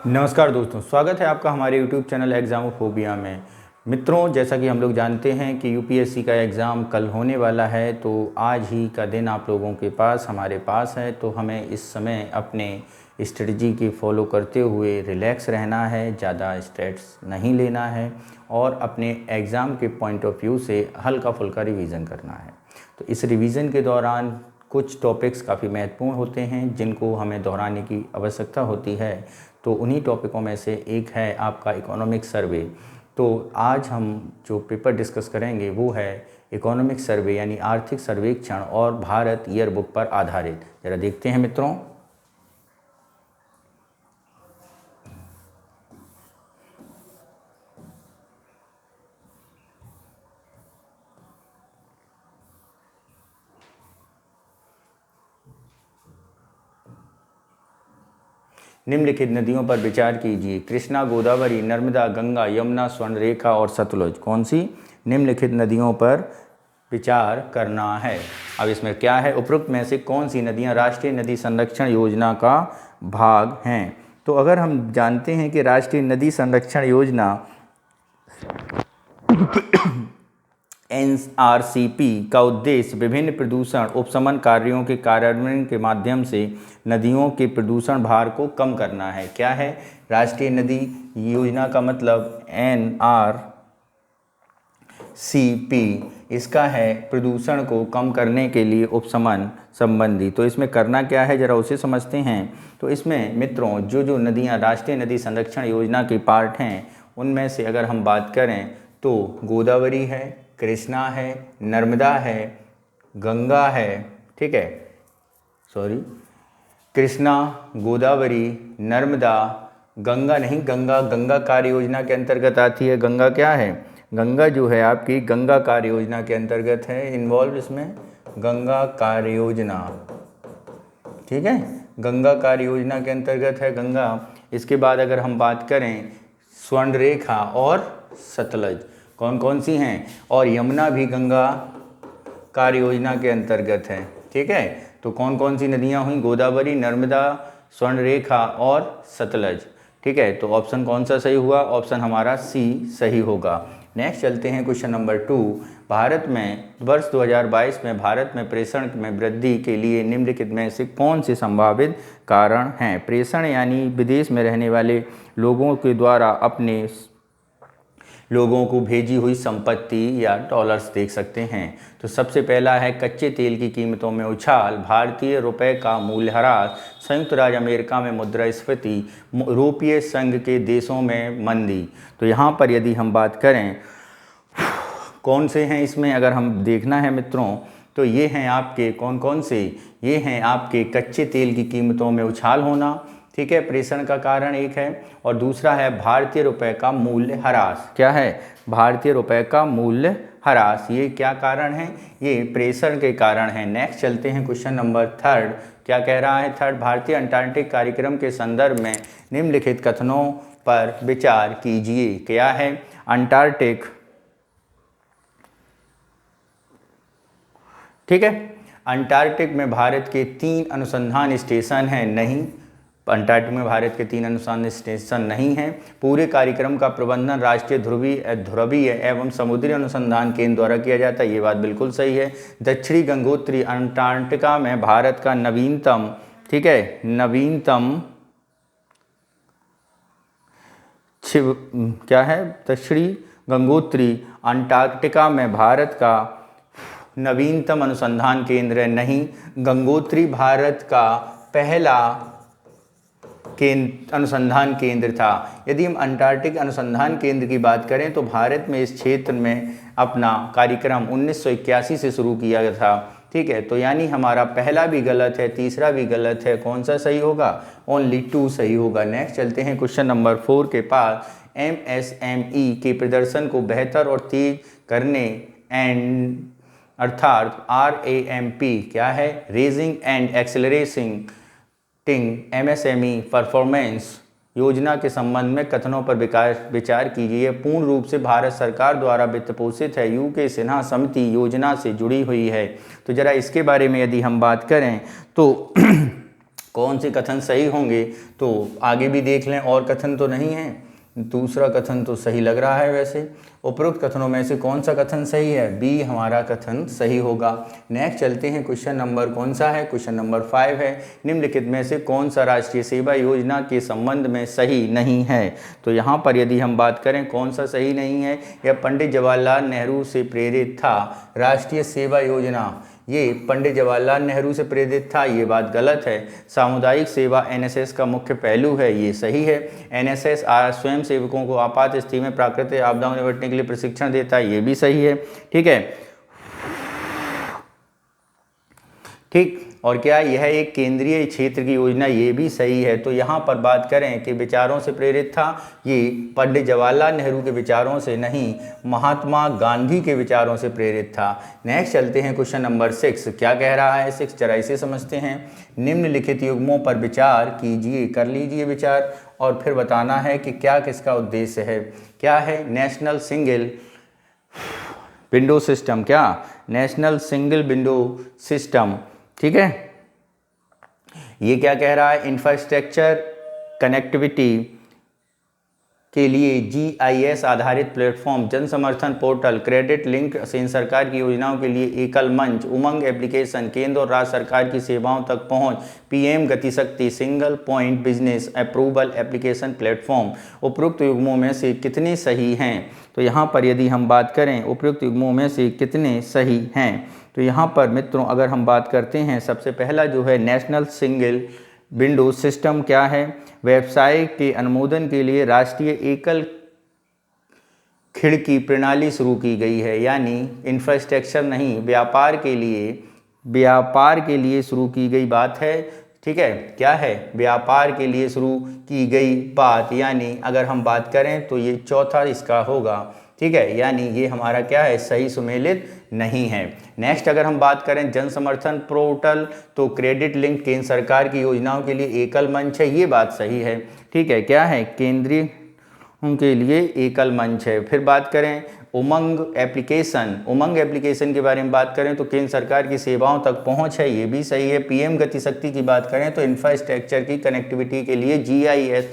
नमस्कार दोस्तों, स्वागत है आपका हमारे YouTube चैनल एग्ज़ामोफोबिया में। मित्रों, जैसा कि हम लोग जानते हैं कि यूपीएससी का एग्ज़ाम कल होने वाला है, तो आज ही का दिन आप लोगों के पास हमारे पास है। तो हमें इस समय अपने स्ट्रेटजी की फॉलो करते हुए रिलैक्स रहना है, ज़्यादा स्ट्रेस नहीं लेना है और अपने एग्ज़ाम के पॉइंट ऑफ व्यू से हल्का फुल्का रिवीज़न करना है। तो इस रिवीज़न के दौरान कुछ टॉपिक्स काफ़ी महत्वपूर्ण होते हैं जिनको हमें दोहराने की आवश्यकता होती है। तो उन्हीं टॉपिकों में से एक है आपका इकोनॉमिक सर्वे। तो आज हम जो पेपर डिस्कस करेंगे वो है इकोनॉमिक सर्वे यानी आर्थिक सर्वेक्षण और भारत ईयरबुक पर आधारित। ज़रा देखते हैं मित्रों। निम्नलिखित नदियों पर विचार कीजिए। कृष्णा, गोदावरी, नर्मदा, गंगा, यमुना, स्वर्णरेखा और सतलुज। कौन सी निम्नलिखित नदियों पर विचार करना है। अब इसमें क्या है, उपरोक्त में से कौन सी नदियां राष्ट्रीय नदी संरक्षण योजना का भाग हैं। तो अगर हम जानते हैं कि राष्ट्रीय नदी संरक्षण योजना एनआरसीपी का उद्देश्य विभिन्न प्रदूषण उपशमन कार्यों के कार्यान्वयन के माध्यम से नदियों के प्रदूषण भार को कम करना है। क्या है राष्ट्रीय नदी योजना का मतलब एनआरसीपी, इसका है प्रदूषण को कम करने के लिए उपशमन संबंधी। तो इसमें करना क्या है ज़रा उसे समझते हैं। तो इसमें मित्रों जो नदियाँ राष्ट्रीय नदी संरक्षण योजना के पार्ट हैं उनमें से अगर हम बात करें तो गोदावरी है, कृष्णा है, नर्मदा है, गंगा है। ठीक है, कृष्णा, गोदावरी, नर्मदा, गंगा नहीं, गंगा कार्य योजना के अंतर्गत आती है। गंगा क्या है, गंगा जो है आपकी गंगा कार्य योजना के अंतर्गत है इन्वॉल्व इसमें, गंगा कार्य योजना। ठीक है, गंगा कार्य योजना के अंतर्गत है गंगा। इसके बाद अगर हम बात करें स्वर्णरेखा और सतलज कौन कौन सी हैं, और यमुना भी गंगा कार्य योजना के अंतर्गत है। ठीक है, तो कौन कौन सी नदियां हुई, गोदावरी, नर्मदा, स्वर्णरेखा और सतलज। ठीक है, तो ऑप्शन कौन सा सही हुआ, ऑप्शन हमारा सी सही होगा। नेक्स्ट चलते हैं क्वेश्चन नंबर 2। भारत में वर्ष 2022 में भारत में प्रेषण में वृद्धि के लिए निम्नलिखित में से कौन से संभावित कारण हैं। प्रेषण यानी विदेश में रहने वाले लोगों के द्वारा अपने लोगों को भेजी हुई संपत्ति या डॉलर्स देख सकते हैं। तो सबसे पहला है कच्चे तेल की कीमतों में उछाल, भारतीय रुपए का मूल्यह्रास, संयुक्त राज्य अमेरिका में मुद्रास्फीति, यूरोपीय संघ के देशों में मंदी। तो यहाँ पर यदि हम बात करें कौन से हैं इसमें अगर हम देखना है मित्रों, तो ये हैं आपके कौन कौन से, ये हैं आपके कच्चे तेल की कीमतों में उछाल होना। ठीक है, प्रेषण का कारण एक है, और दूसरा है भारतीय रुपए का मूल्य ह्रास। क्या है, भारतीय रुपए का मूल्य ह्रास। ये क्या कारण है, ये प्रेषण के कारण है। नेक्स्ट चलते हैं क्वेश्चन नंबर 3। क्या कह रहा है 3, भारतीय अंटार्कटिक कार्यक्रम के संदर्भ में निम्नलिखित कथनों पर विचार कीजिए। क्या है, अंटार्कटिक, ठीक है, अंटार्कटिक में भारत के 3 अनुसंधान स्टेशन हैं। नहीं, अंटार्कटिक में भारत के 3 अनुसंधान स्टेशन नहीं हैं। पूरे कार्यक्रम का प्रबंधन राष्ट्रीय ध्रुवीय एवं समुद्री अनुसंधान केंद्र द्वारा किया जाता है। ये बात बिल्कुल सही है। दक्षिणी गंगोत्री अंटार्कटिका में भारत का नवीनतम, ठीक है, नवीनतम क्या है, दक्षिणी गंगोत्री अंटार्कटिका में भारत का नवीनतम अनुसंधान केंद्र है। नहीं, गंगोत्री भारत का पहला अनुसंधान केंद्र था। यदि हम अंटार्कटिक अनुसंधान केंद्र की बात करें तो भारत में इस क्षेत्र में अपना कार्यक्रम 1981 से शुरू किया गया था। ठीक है, तो यानी हमारा पहला भी गलत है, तीसरा भी गलत है। कौन सा सही होगा, ओनली 2 सही होगा। नेक्स्ट चलते हैं क्वेश्चन नंबर 4 के पास। एमएसएमई के प्रदर्शन को बेहतर और तेज करने अर्थात RAMP क्या है, raising and accelerating MSME performance योजना के संबंध में कथनों पर विचार कीजिए। पूर्ण रूप से भारत सरकार द्वारा वित्त पोषित है, यूके सिन्हा समिति योजना से जुड़ी हुई है। तो जरा इसके बारे में यदि हम बात करें तो कौन से कथन सही होंगे, तो आगे भी देख लें, और कथन तो नहीं है। दूसरा कथन तो सही लग रहा है वैसे। उपरोक्त कथनों में से कौन सा कथन सही है? बी हमारा कथन सही होगा। नेक्स्ट चलते हैं, क्वेश्चन नंबर कौन सा है? क्वेश्चन नंबर 5 है, निम्नलिखित में से कौन सा राष्ट्रीय सेवा योजना के संबंध में सही नहीं है? तो यहाँ पर यदि हम बात करें कौन सा सही नहीं है, यह पंडित जवाहरलाल नेहरू से प्रेरित था। राष्ट्रीय सेवा योजना ये पंडित जवाहरलाल नेहरू से प्रेरित था, ये बात गलत है। सामुदायिक सेवा एनएसएस का मुख्य पहलू है, ये सही है। एनएसएस स्वयं सेवकों को आपात स्थिति में प्राकृतिक आपदाओं से निपटने के लिए प्रशिक्षण देता है, ये भी सही है। ठीक है, ठीक। और क्या यह एक केंद्रीय क्षेत्र की योजना, ये भी सही है। तो यहाँ पर बात करें कि विचारों से प्रेरित था, ये पंडित जवाहरलाल नेहरू के विचारों से नहीं, महात्मा गांधी के विचारों से प्रेरित था। नेक्स्ट चलते हैं, क्वेश्चन नंबर 6 क्या कह रहा है? 6 जरा इसे समझते हैं। निम्नलिखित युग्मों पर विचार कीजिए, कर लीजिए विचार, और फिर बताना है कि क्या किसका उद्देश्य है। क्या है? National single window system. क्या? National single window system. ठीक है, ये क्या कह रहा है? इंफ्रास्ट्रक्चर कनेक्टिविटी के लिए GIS आधारित प्लेटफॉर्म, जन समर्थन पोर्टल, क्रेडिट लिंक से सरकार की योजनाओं के लिए एकल मंच, उमंग एप्लीकेशन, केंद्र और राज्य सरकार की सेवाओं तक पहुंच, PM गति शक्ति, single point business approval application platform. उपरोक्त युग्मों में से कितने सही हैं? तो यहाँ पर यदि हम बात करें उपरोक्त युग्मों में से कितने सही हैं, तो यहाँ पर मित्रों अगर हम बात करते हैं, सबसे पहला जो है नेशनल सिंगल विंडो सिस्टम क्या है? व्यवसाय के अनुमोदन के लिए राष्ट्रीय एकल खिड़की प्रणाली शुरू की गई है, यानी इंफ्रास्ट्रक्चर नहीं, व्यापार के लिए शुरू की गई बात है। ठीक है, क्या है? व्यापार के लिए शुरू की गई बात, यानी अगर हम बात करें तो ये चौथा इसका होगा। ठीक है, यानी ये हमारा क्या है? सही सुमेलित नहीं है। नेक्स्ट अगर हम बात करें जन समर्थन पोर्टल, तो क्रेडिट लिंक केंद्र सरकार की योजनाओं के लिए एकल मंच है, ये बात सही है। ठीक है, क्या है? केंद्रीय के लिए एकल मंच है। फिर बात करें उमंग एप्लीकेशन के बारे में बात करें तो केंद्र सरकार की सेवाओं तक पहुंच है, ये भी सही है। PM गति शक्ति की बात करें तो इंफ्रास्ट्रक्चर की कनेक्टिविटी के लिए GIS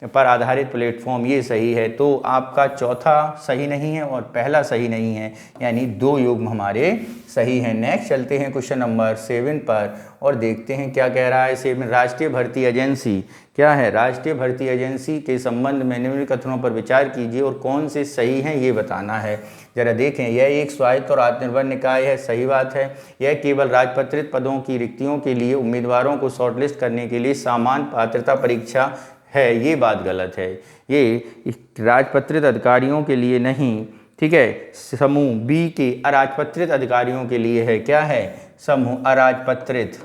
पर आधारित प्लेटफॉर्म, ये सही है। तो आपका चौथा सही नहीं है और पहला सही नहीं है, यानी 2 युग्म हमारे सही हैं। नेक्स्ट चलते हैं क्वेश्चन नंबर 7 पर और देखते हैं क्या कह रहा है। 7 राष्ट्रीय भर्ती एजेंसी क्या है? राष्ट्रीय भर्ती एजेंसी के संबंध में निम्नलिखित कथनों पर विचार कीजिए और कौन से सही हैं ये बताना है। जरा देखें, यह एक स्वायत्त और आत्मनिर्भर निकाय है, सही बात है। यह केवल राजपत्रित पदों की रिक्तियों के लिए उम्मीदवारों को शॉर्टलिस्ट करने के लिए सामान्य पात्रता परीक्षा है, ये बात गलत है। ये राजपत्रित अधिकारियों के लिए नहीं। ठीक है, समूह B के अराजपत्रित अधिकारियों के लिए है। क्या है? समूह अराजपत्रित,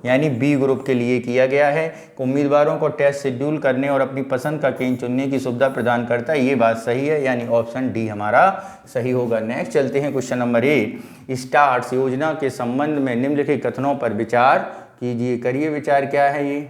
यानी B ग्रुप के लिए किया गया है। उम्मीदवारों को टेस्ट शेड्यूल करने और अपनी पसंद का केंद्र चुनने की सुविधा प्रदान करता है, ये बात सही है, यानी ऑप्शन D हमारा सही होगा। नेक्स्ट चलते हैं क्वेश्चन नंबर 8 स्टार्स योजना के संबंध में निम्नलिखित कथनों पर विचार कीजिए। करिए विचार। क्या है ये?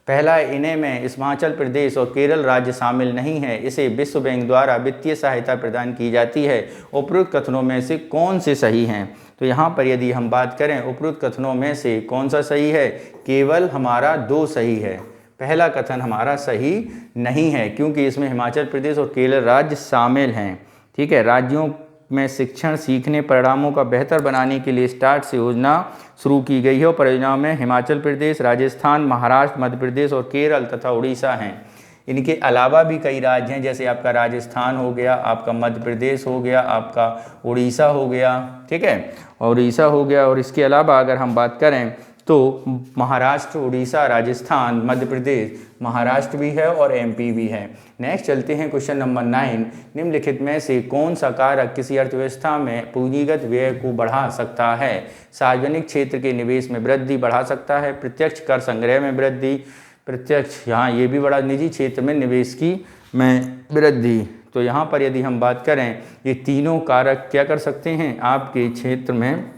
पहला, इन्हें में हिमाचल प्रदेश और केरल राज्य शामिल नहीं है, इसे विश्व बैंक द्वारा वित्तीय सहायता प्रदान की जाती है। उपरोक्त कथनों में से कौन से सही हैं? तो यहाँ पर यदि हम बात करें उपरोक्त कथनों में से कौन सा सही है, केवल हमारा 2 सही है। पहला कथन हमारा सही नहीं है क्योंकि इसमें हिमाचल प्रदेश और केरल राज्य शामिल हैं। ठीक है, राज्यों में शिक्षण सीखने परिणामों का बेहतर बनाने के लिए स्टार्ट योजना शुरू की गई है और परियोजनाओं में हिमाचल प्रदेश, राजस्थान, महाराष्ट्र, मध्य प्रदेश और केरल तथा उड़ीसा हैं। इनके अलावा भी कई राज्य हैं, जैसे आपका राजस्थान हो गया, आपका मध्य प्रदेश हो गया, आपका उड़ीसा हो गया। ठीक है, और उड़ीसा हो गया, और इसके अलावा अगर हम बात करें तो महाराष्ट्र, उड़ीसा, राजस्थान, मध्य प्रदेश, महाराष्ट्र भी है और MP भी है। नेक्स्ट चलते हैं क्वेश्चन नंबर 9 निम्नलिखित में से कौन सा कारक किसी अर्थव्यवस्था में पूंजीगत व्यय को बढ़ा सकता है? सार्वजनिक क्षेत्र के निवेश में वृद्धि बढ़ा सकता है, प्रत्यक्ष कर संग्रह में वृद्धि, प्रत्यक्ष यहाँ ये भी बड़ा, निजी क्षेत्र में निवेश की में वृद्धि। तो यहाँ पर यदि हम बात करें, ये तीनों कारक क्या कर सकते हैं? आपके क्षेत्र में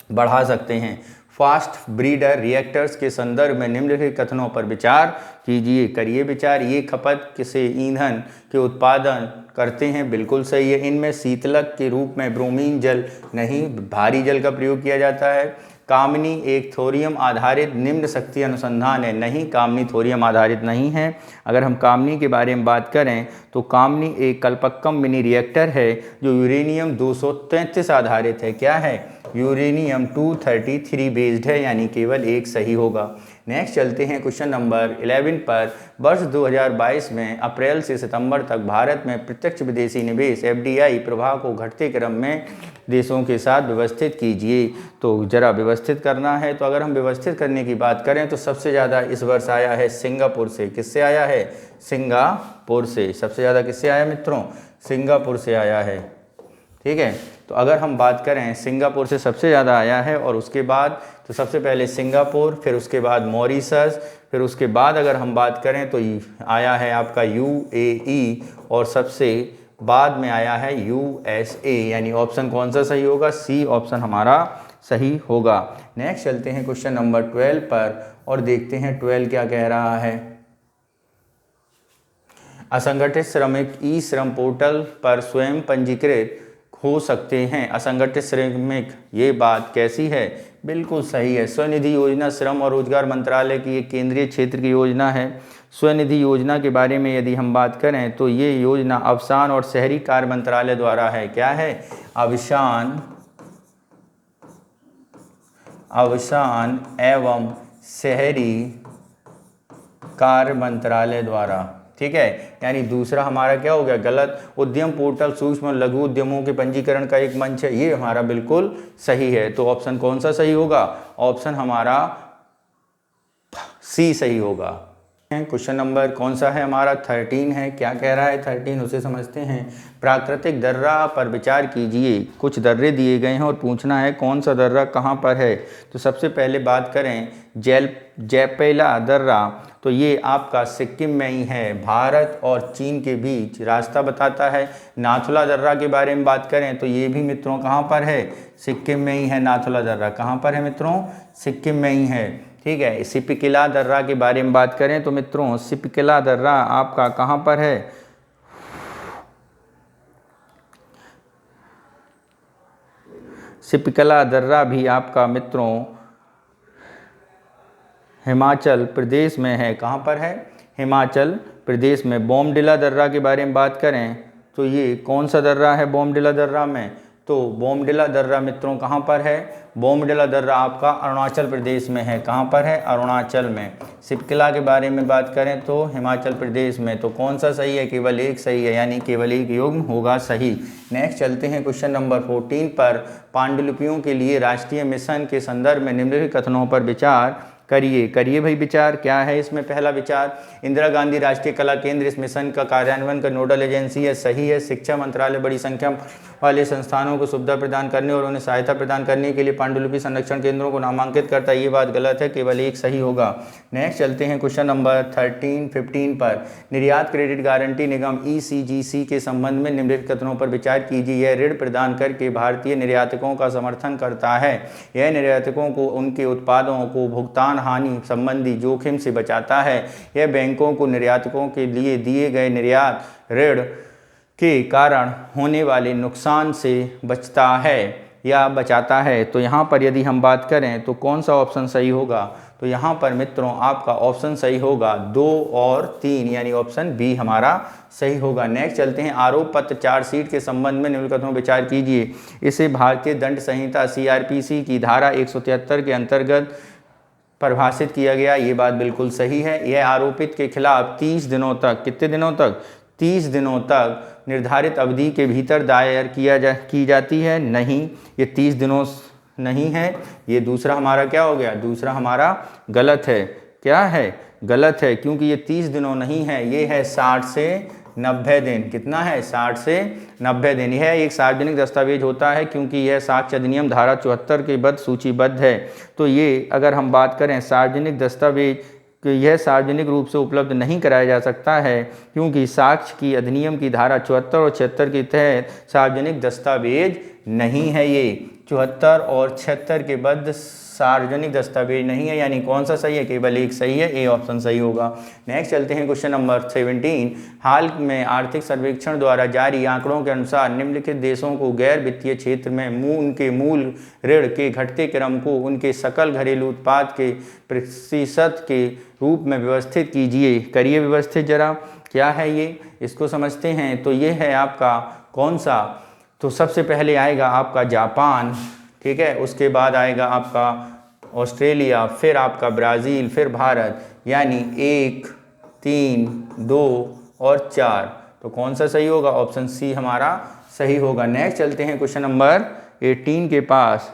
बढ़ा सकते हैं। फास्ट ब्रीडर रिएक्टर्स के संदर्भ में निम्नलिखित कथनों पर विचार कीजिए। करिए विचार। ये खपत से ईंधन के उत्पादन करते हैं, बिल्कुल सही है। इनमें शीतलक के रूप में ब्रोमीन जल नहीं, भारी जल का प्रयोग किया जाता है। कामनी एक थोरियम आधारित निम्न शक्ति अनुसंधान है। नहीं, कामनी थोरियम आधारित नहीं है। अगर हम कामनी के बारे में बात करें तो कामनी एक कल्पक्कम मिनी रिएक्टर है जो यूरेनियम 233 आधारित है। क्या है? यूरेनियम 233 बेस्ड है, यानी केवल एक सही होगा। नेक्स्ट चलते हैं क्वेश्चन नंबर 11 पर। वर्ष 2022 में अप्रैल से सितंबर तक भारत में प्रत्यक्ष विदेशी निवेश FDI प्रवाह को घटते क्रम में देशों के साथ व्यवस्थित कीजिए। तो जरा व्यवस्थित करना है, तो अगर हम व्यवस्थित करने की बात करें तो सबसे ज़्यादा इस वर्ष आया है सिंगापुर से। किससे आया है? सिंगापुर से। सबसे ज़्यादा किससे आया मित्रों? सिंगापुर से आया है। ठीक है, तो अगर हम बात करें सिंगापुर से सबसे ज़्यादा आया है, और उसके बाद तो सबसे पहले सिंगापुर, फिर उसके बाद मॉरिशस, फिर उसके बाद अगर हम बात करें तो आया है आपका UAE, और सबसे बाद में आया है USA, यानी ऑप्शन कौन सा सही होगा? C ऑप्शन हमारा सही होगा। नेक्स्ट चलते हैं क्वेश्चन नंबर 12 पर और देखते हैं 12 क्या कह रहा है। असंगठित श्रमिक ई श्रम पोर्टल पर स्वयं पंजीकृत हो सकते हैं। असंगठित श्रमिक, ये बात कैसी है? बिल्कुल सही है। स्वनिधि योजना श्रम और रोजगार मंत्रालय की एक केंद्रीय क्षेत्र की योजना है। स्वनिधि योजना के बारे में यदि हम बात करें तो ये योजना आवासन और शहरी कार्य मंत्रालय द्वारा है। क्या है? आवासन एवं शहरी कार्य मंत्रालय द्वारा। ठीक है, यानी दूसरा हमारा क्या हो गया? गलत। उद्यम पोर्टल सूक्ष्म और लघु उद्यमों के पंजीकरण का एक मंच है, ये हमारा बिल्कुल सही है। तो ऑप्शन कौन सा सही होगा? ऑप्शन हमारा C सही होगा। क्वेश्चन नंबर कौन सा है हमारा? 13 है। क्या कह रहा है 13? उसे समझते हैं। प्राकृतिक दर्रा पर विचार कीजिए। कुछ दर्रे दिए गए हैं और पूछना है कौन सा दर्रा कहाँ पर है। तो सबसे पहले बात करें जैपेला दर्रा, तो ये आपका सिक्किम में ही है। भारत और चीन के बीच रास्ता बताता है। नाथुला दर्रा के बारे में बात करें तो ये भी मित्रों कहाँ पर है? सिक्किम में ही है। नाथुला दर्रा कहाँ पर है मित्रों? सिक्किम में ही है। ठीक है, सिपिकिला दर्रा के बारे में बात करें तो मित्रों सिपिकिला दर्रा आपका कहाँ पर है? सिपिकिला दर्रा भी आपका मित्रों हिमाचल प्रदेश में है। कहाँ पर है? हिमाचल प्रदेश में। बोमडिला दर्रा के बारे में बात करें तो ये कौन सा दर्रा है बोमडिला दर्रा में? तो बोमडिला दर्रा मित्रों कहाँ पर है? बोमडिला दर्रा आपका अरुणाचल प्रदेश में है। कहाँ पर है? अरुणाचल में। सिपकिला के बारे में बात करें तो हिमाचल प्रदेश में। तो कौन सा सही है? केवल एक सही है, यानी केवल एक युग्म होगा सही। नेक्स्ट चलते हैं क्वेश्चन नंबर 14 पर। पांडुलिपियों के लिए राष्ट्रीय मिशन के संदर्भ में निम्नलिखित कथनों पर विचार करिए भाई विचार। क्या है इसमें पहला विचार? इंदिरा गांधी राष्ट्रीय कला केंद्र इस मिशन का कार्यान्वयन का नोडल एजेंसी है। सही है। शिक्षा मंत्रालय बड़ी संख्या वाले संस्थानों को सुविधा प्रदान करने और उन्हें सहायता प्रदान करने के लिए पांडुलिपि संरक्षण केंद्रों को नामांकित करता है। ये बात गलत है, केवल एक सही होगा। नेक्स्ट चलते हैं क्वेश्चन नंबर 15 पर। निर्यात क्रेडिट गारंटी निगम ECGC के संबंध में निम्नलिखित कथनों पर विचार कीजिए। यह ऋण प्रदान करके भारतीय निर्यातकों का समर्थन करता है। यह निर्यातकों को उनके उत्पादों को भुगतान हानि संबंधी जोखिम से बचाता है। यह बैंकों को निर्यातकों के लिए दिए गए निर्यात ऋण के कारण होने वाले नुकसान से बचता है या बचाता है। तो यहाँ पर यदि हम बात करें तो कौन सा ऑप्शन सही होगा? तो यहाँ पर मित्रों आपका ऑप्शन सही होगा 2 और 3, यानी ऑप्शन B हमारा सही होगा। नेक्स्ट चलते हैं। आरोप पत्र चार्जशीट के संबंध में निम्नलिखित कथनों पर विचार कीजिए। इसे भारतीय दंड संहिता CRPC की धारा 173 के अंतर्गत परिभाषित किया गया। ये बात बिल्कुल सही है। यह आरोपित के खिलाफ 30 दिनों तक, कितने दिनों तक? 30 दिनों तक निर्धारित अवधि के भीतर दायर की जाती है। नहीं, ये 30 दिनों नहीं है। ये दूसरा हमारा क्या हो गया? दूसरा हमारा गलत है। क्या है? गलत है, क्योंकि ये 30 दिनों नहीं है, ये है 60 से 90 दिन। कितना है? 60 से 90 दिन। यह एक सार्वजनिक दस्तावेज होता है क्योंकि यह साक्ष्य अधिनियम धारा 74 के बद सूचीबद्ध है। तो ये अगर हम बात करें सार्वजनिक दस्तावेज, तो यह सार्वजनिक रूप से उपलब्ध नहीं कराया जा सकता है क्योंकि साक्ष्य की अधिनियम की धारा 74 और 76 के तहत सार्वजनिक दस्तावेज नहीं है। ये 74 और 76 के बद सार्वजनिक दस्तावेज नहीं है, यानी कौन सा सही है, केवल एक सही है, ए ऑप्शन सही होगा। नेक्स्ट चलते हैं क्वेश्चन नंबर 17। हाल में आर्थिक सर्वेक्षण द्वारा जारी आंकड़ों के अनुसार निम्नलिखित देशों को गैर वित्तीय क्षेत्र में उनके मूल ऋण के घटते क्रम को उनके सकल घरेलू उत्पाद के प्रतिशत के रूप में व्यवस्थित कीजिए। करिए व्यवस्थित जरा, क्या है ये, इसको समझते हैं। तो ये है आपका कौन सा, तो सबसे पहले आएगा आपका जापान, ठीक है, उसके बाद आएगा आपका ऑस्ट्रेलिया, फिर आपका ब्राज़ील, फिर भारत, यानी 1, 3, 2 और 4। तो कौन सा सही होगा, ऑप्शन सी हमारा सही होगा। नेक्स्ट चलते हैं क्वेश्चन नंबर 18 के पास।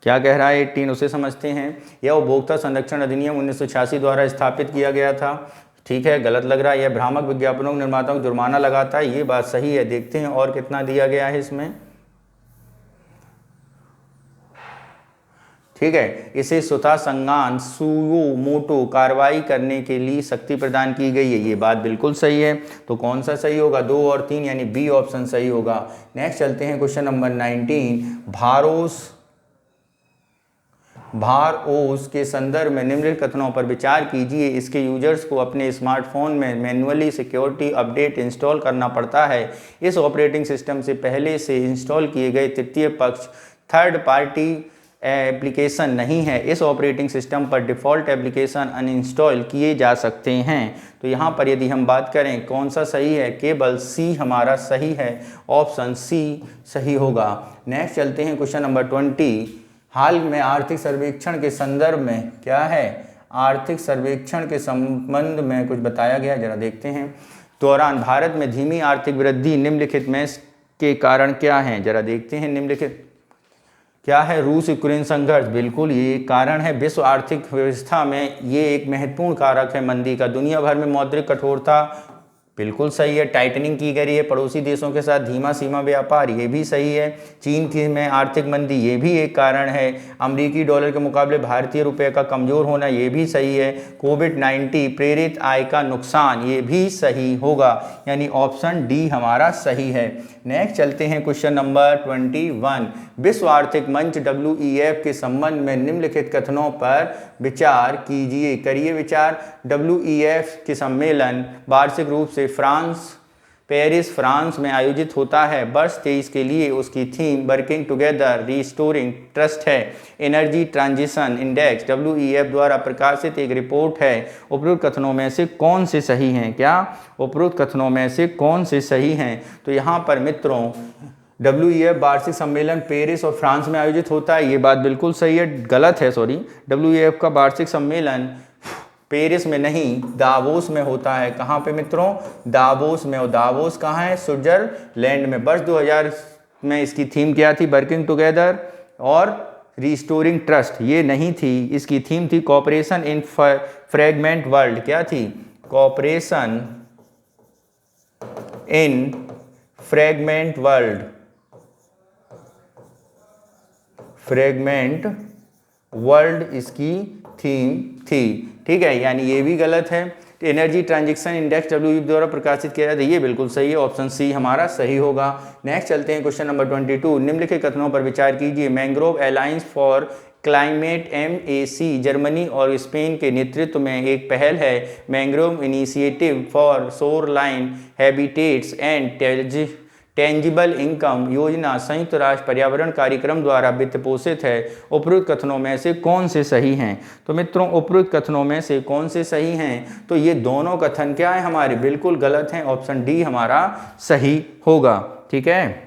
क्या कह रहा है 18, उसे समझते हैं। यह उपभोक्ता संरक्षण अधिनियम 1986 द्वारा स्थापित किया गया था। ठीक है, गलत लग रहा है। यह भ्रामक विज्ञापनों के निर्माताओं को जुर्माना लगाता है, ये बात सही है। देखते हैं और कितना दिया गया है इसमें। ठीक है, इसे स्वतः संज्ञान सुयोमोटो कार्रवाई करने के लिए शक्ति प्रदान की गई है, ये बात बिल्कुल सही है। तो कौन सा सही होगा, 2 और 3, यानी बी ऑप्शन सही होगा। नेक्स्ट चलते हैं क्वेश्चन नंबर 19। भारओस के संदर्भ में निम्नलिखित कथनों पर विचार कीजिए। इसके यूजर्स को अपने स्मार्टफोन में मैन्युअली सिक्योरिटी अपडेट इंस्टॉल करना पड़ता है। इस ऑपरेटिंग सिस्टम से पहले से इंस्टॉल किए गए तृतीय पक्ष थर्ड पार्टी एप्लीकेशन नहीं है। इस ऑपरेटिंग सिस्टम पर डिफ़ॉल्ट एप्लीकेशन अनइंस्टॉल किए जा सकते हैं। तो यहाँ पर यदि हम बात करें कौन सा सही है, केवल सी हमारा सही है, ऑप्शन सी सही होगा। नेक्स्ट चलते हैं क्वेश्चन नंबर 20। हाल में आर्थिक सर्वेक्षण के संदर्भ में, क्या है, आर्थिक सर्वेक्षण के संबंध में कुछ बताया गया, जरा देखते हैं। दौरान भारत में धीमी आर्थिक वृद्धि निम्नलिखित में के कारण क्या है, जरा देखते हैं। निम्नलिखित क्या है, रूस यूक्रेन संघर्ष, बिल्कुल ये कारण है। विश्व आर्थिक व्यवस्था में ये एक महत्वपूर्ण कारक है मंदी का। दुनिया भर में मौद्रिक कठोरता, बिल्कुल सही है। टाइटनिंग की गई है पड़ोसी देशों के साथ, धीमा सीमा व्यापार, ये भी सही है। चीन की में आर्थिक मंदी, ये भी एक कारण है। अमेरिकी डॉलर के मुकाबले भारतीय रुपये का कमज़ोर होना, ये भी सही है। कोविड-19 प्रेरित आय का नुकसान, ये भी सही होगा, यानी ऑप्शन डी हमारा सही है। नेक्स्ट चलते हैं क्वेश्चन नंबर 21। विश्व आर्थिक मंच WEF के संबंध में निम्नलिखित कथनों पर विचार कीजिए। करिए विचार। WEF के सम्मेलन वार्षिक रूप से पेरिस फ्रांस में आयोजित होता है। वर्ष 23 के लिए उसकी theme working together restoring trust है। एनर्जी ट्रांजिशन इंडेक्स WEF द्वारा प्रकाशित एक रिपोर्ट है। उपरोक्त कथनों में से कौन से सही हैं, क्या उपरोक्त कथनों में से कौन से सही हैं। तो यहाँ पर मित्रों WEF वार्षिक सम्मेलन पेरिस और फ्रांस में आयोजित होता है, ये बात बिल्कुल सही है, गलत है सॉरी। WEF का वार्षिक सम्मेलन पेरिस में नहीं, दावोस में होता है। कहाँ पे मित्रों, दावोस में। और दावोस कहाँ है, स्विट्जरलैंड में। वर्ष 2000 में इसकी थीम क्या थी, वर्किंग टुगेदर और रिस्टोरिंग ट्रस्ट, ये नहीं थी। इसकी थीम थी कॉपरेशन इन फ्रेगमेंट वर्ल्ड। क्या थी, cooperation in fragment world, fragment world इसकी थीम थी। ठीक है, यानी ये भी गलत है। एनर्जी ट्रांजिशन इंडेक्स WEF द्वारा प्रकाशित किया जाता है, ये बिल्कुल सही है, ऑप्शन सी हमारा सही होगा। नेक्स्ट चलते हैं क्वेश्चन नंबर 22। निम्नलिखित कथनों पर विचार कीजिए। Mangrove alliance for climate MAC Germany और स्पेन के नेतृत्व में एक पहल है। Mangrove initiative for shoreline habitats and tangible income योजना संयुक्त राष्ट्र पर्यावरण कार्यक्रम द्वारा वित्त पोषित है। उपरोक्त कथनों में से कौन से सही हैं। तो मित्रों उपरोक्त कथनों में से कौन से सही हैं, तो ये दोनों कथन क्या है हमारे, बिल्कुल गलत हैं, ऑप्शन डी हमारा सही होगा। ठीक है,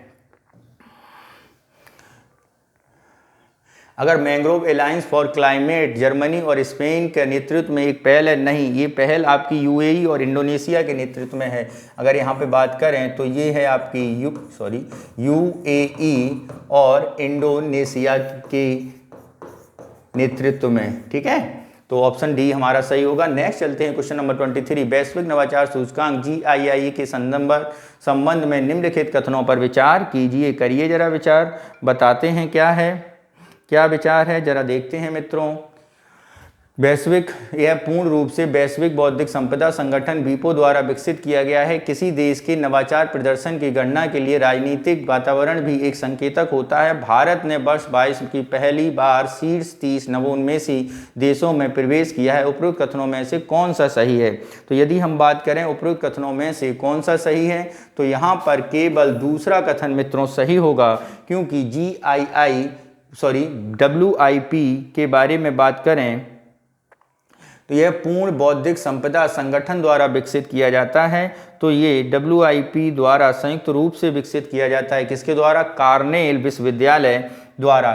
अगर mangrove alliance for climate Germany और स्पेन के नेतृत्व में एक पहल है, नहीं, ये पहल आपकी UAE और इंडोनेशिया के नेतृत्व में है। अगर यहाँ पे बात करें तो ये है आपकी UAE और इंडोनेशिया के नेतृत्व में। ठीक है, तो ऑप्शन डी हमारा सही होगा। नेक्स्ट चलते हैं क्वेश्चन नंबर 23। वैश्विक नवाचार सूचकांक GIIE के संबंध में निम्नलिखित कथनों पर विचार कीजिए। करिए जरा विचार, बताते हैं क्या है, क्या विचार है, जरा देखते हैं मित्रों। वैश्विक, यह पूर्ण रूप से वैश्विक बौद्धिक संपदा संगठन वीपो द्वारा विकसित किया गया है। किसी देश के नवाचार प्रदर्शन की गणना के लिए राजनीतिक वातावरण भी एक संकेतक होता है। भारत ने वर्ष 22 की पहली बार शीर्ष 30 नवोन्मेषी देशों में प्रवेश किया है। उपरोक्त कथनों में से कौन सा सही है? तो यदि हम बात करें उपरोक्त कथनों में से कौन सा सही है, तो यहाँ पर केवल दूसरा कथन मित्रों सही होगा, क्योंकि WIP के बारे में बात करें तो यह पूर्ण बौद्धिक संपदा संगठन द्वारा विकसित किया जाता है। तो ये WIP द्वारा संयुक्त रूप से विकसित किया जाता है। किसके द्वारा? कॉर्नेल विश्वविद्यालय द्वारा।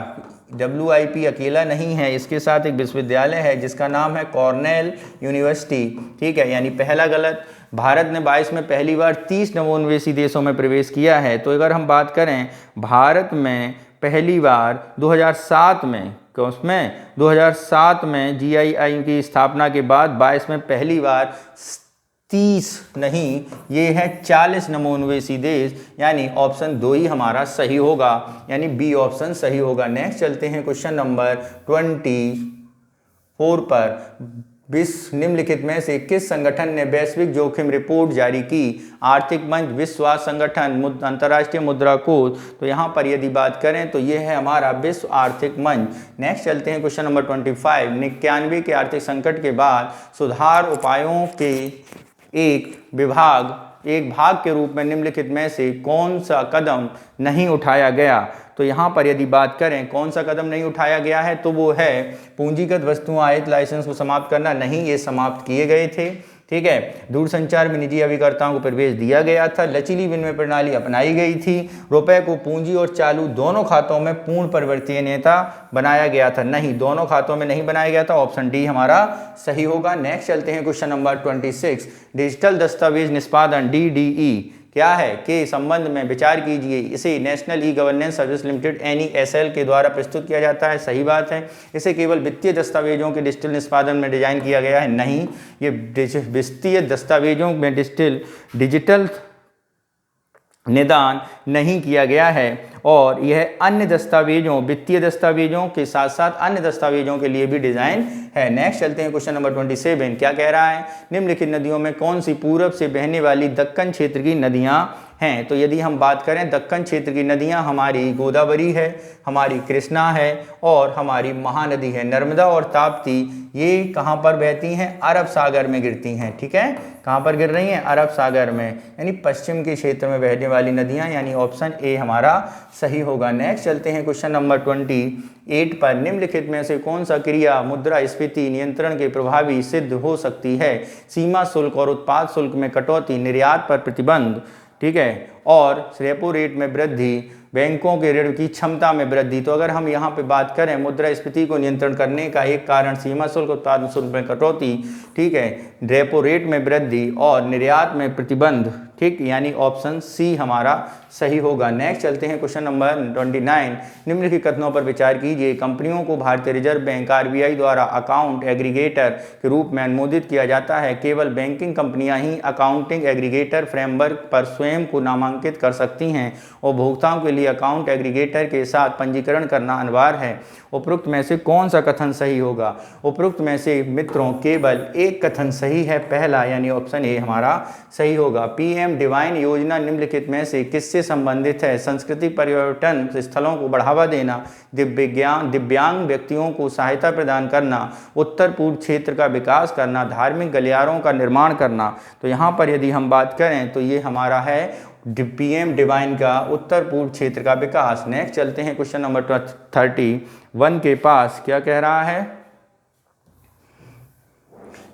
WIP अकेला नहीं है, इसके साथ एक विश्वविद्यालय है जिसका नाम है कॉर्नेल यूनिवर्सिटी। ठीक है, यानी पहला गलत। भारत ने 22 में पहली बार 30 नवोन्मेषी देशों में प्रवेश किया है। तो अगर हम बात करें भारत में पहली बार 2007 में, उसमें 2007 में GII की स्थापना के बाद 22 में पहली बार 30 नहीं, ये है 40 नवोन्मेषी देश, यानी ऑप्शन 2 ही हमारा सही होगा, यानी बी ऑप्शन सही होगा। नेक्स्ट चलते हैं क्वेश्चन नंबर 24 पर। निम्नलिखित में से किस संगठन ने वैश्विक जोखिम रिपोर्ट जारी की? आर्थिक मंच, विश्व स्वास्थ्य संगठन, अंतर्राष्ट्रीय मुद्रा कोष। तो यहाँ पर यदि बात करें तो ये है हमारा विश्व आर्थिक मंच। नेक्स्ट चलते हैं क्वेश्चन नंबर 25। 91 के आर्थिक संकट के बाद सुधार उपायों के एक भाग के रूप में निम्नलिखित में से कौन सा कदम नहीं उठाया गया? तो यहाँ पर यदि बात करें कौन सा कदम नहीं उठाया गया है, तो वो है पूंजीगत वस्तुओं आयात लाइसेंस को समाप्त करना। नहीं, ये समाप्त किए गए थे। ठीक है, दूरसंचार में निजी अभिकर्ताओं को प्रवेश दिया गया था। लचीली विनिमय प्रणाली अपनाई गई थी। रुपए को पूंजी और चालू दोनों खातों में पूर्ण परिवर्तनीयता बनाया गया था। नहीं, दोनों खातों में नहीं बनाया गया था। ऑप्शन डी हमारा सही होगा। नेक्स्ट चलते हैं क्वेश्चन नंबर 26। डिजिटल दस्तावेज निष्पादन DDE क्या है के संबंध में विचार कीजिए। इसे national e governance service limited NESL के द्वारा प्रस्तुत किया जाता है। सही बात है। इसे केवल वित्तीय दस्तावेजों के डिजिटल निष्पादन में डिजाइन किया गया है। नहीं, ये वित्तीय दस्तावेजों में डिजिटल निदान नहीं किया गया है, और यह अन्य दस्तावेजों, वित्तीय दस्तावेजों के साथ साथ अन्य दस्तावेजों के लिए भी डिजाइन है। नेक्स्ट चलते हैं क्वेश्चन नंबर 27। क्या कह रहा है? निम्नलिखित नदियों में कौन सी पूरब से बहने वाली दक्कन क्षेत्र की नदियां हैं? तो यदि हम बात करें दक्कन क्षेत्र की नदियां, हमारी गोदावरी है, हमारी कृष्णा है और हमारी महानदी है। नर्मदा और ताप्ती ये कहाँ पर बहती हैं? अरब सागर में गिरती हैं। ठीक है, कहाँ पर गिर रही हैं? अरब सागर में, यानी पश्चिम के क्षेत्र में बहने वाली नदियां, यानी ऑप्शन ए हमारा सही होगा। नेक्स्ट चलते हैं क्वेश्चन नंबर 28 पर। निम्नलिखित में से कौन सा क्रिया मुद्रास्फीति नियंत्रण के प्रभावी सिद्ध हो सकती है? सीमा शुल्क और उत्पाद शुल्क में कटौती, निर्यात पर प्रतिबंध, ठीक है, और रेपो रेट में वृद्धि, बैंकों के ऋण की क्षमता में वृद्धि। तो अगर हम यहाँ पे बात करें मुद्रास्फीति को नियंत्रण करने का एक कारण सीमा शुल्क, उत्पादन शुल्क में कटौती, ठीक है, रेपो रेट में वृद्धि और निर्यात में प्रतिबंध। ठीक, यानी ऑप्शन सी हमारा सही होगा। नेक्स्ट चलते हैं क्वेश्चन नंबर 29। निम्नलिखित कथनों पर विचार कीजिए। कंपनियों को भारतीय रिजर्व बैंक RBI द्वारा अकाउंट एग्रीगेटर के रूप में अनुमोदित किया जाता है। केवल बैंकिंग कंपनियां ही अकाउंटिंग एग्रीगेटर फ्रेमवर्क पर स्वयं को नामांकित कर सकती हैं। उपभोक्ताओं के लिए अकाउंट एग्रीगेटर के साथ पंजीकरण करना अनिवार्य है। उपरोक्त में से कौन सा कथन सही होगा? उपरोक्त में से मित्रों केवल एक कथन सही है, पहला, यानी ऑप्शन ए हमारा सही होगा। PM डिवाइन योजना निम्नलिखित में से किससे संबंधित है? संस्कृति पर्यटन स्थलों को बढ़ावा देना, दिव्यांग व्यक्तियों को सहायता प्रदान करना, उत्तर पूर्व क्षेत्र का विकास करना, धार्मिक गलियारों का निर्माण करना। तो यहाँ पर यदि हम बात करें तो ये हमारा है PM डिवाइन का उत्तर पूर्व क्षेत्र का विकास। नेक्स्ट चलते हैं क्वेश्चन नंबर 31 के पास। क्या कह रहा है?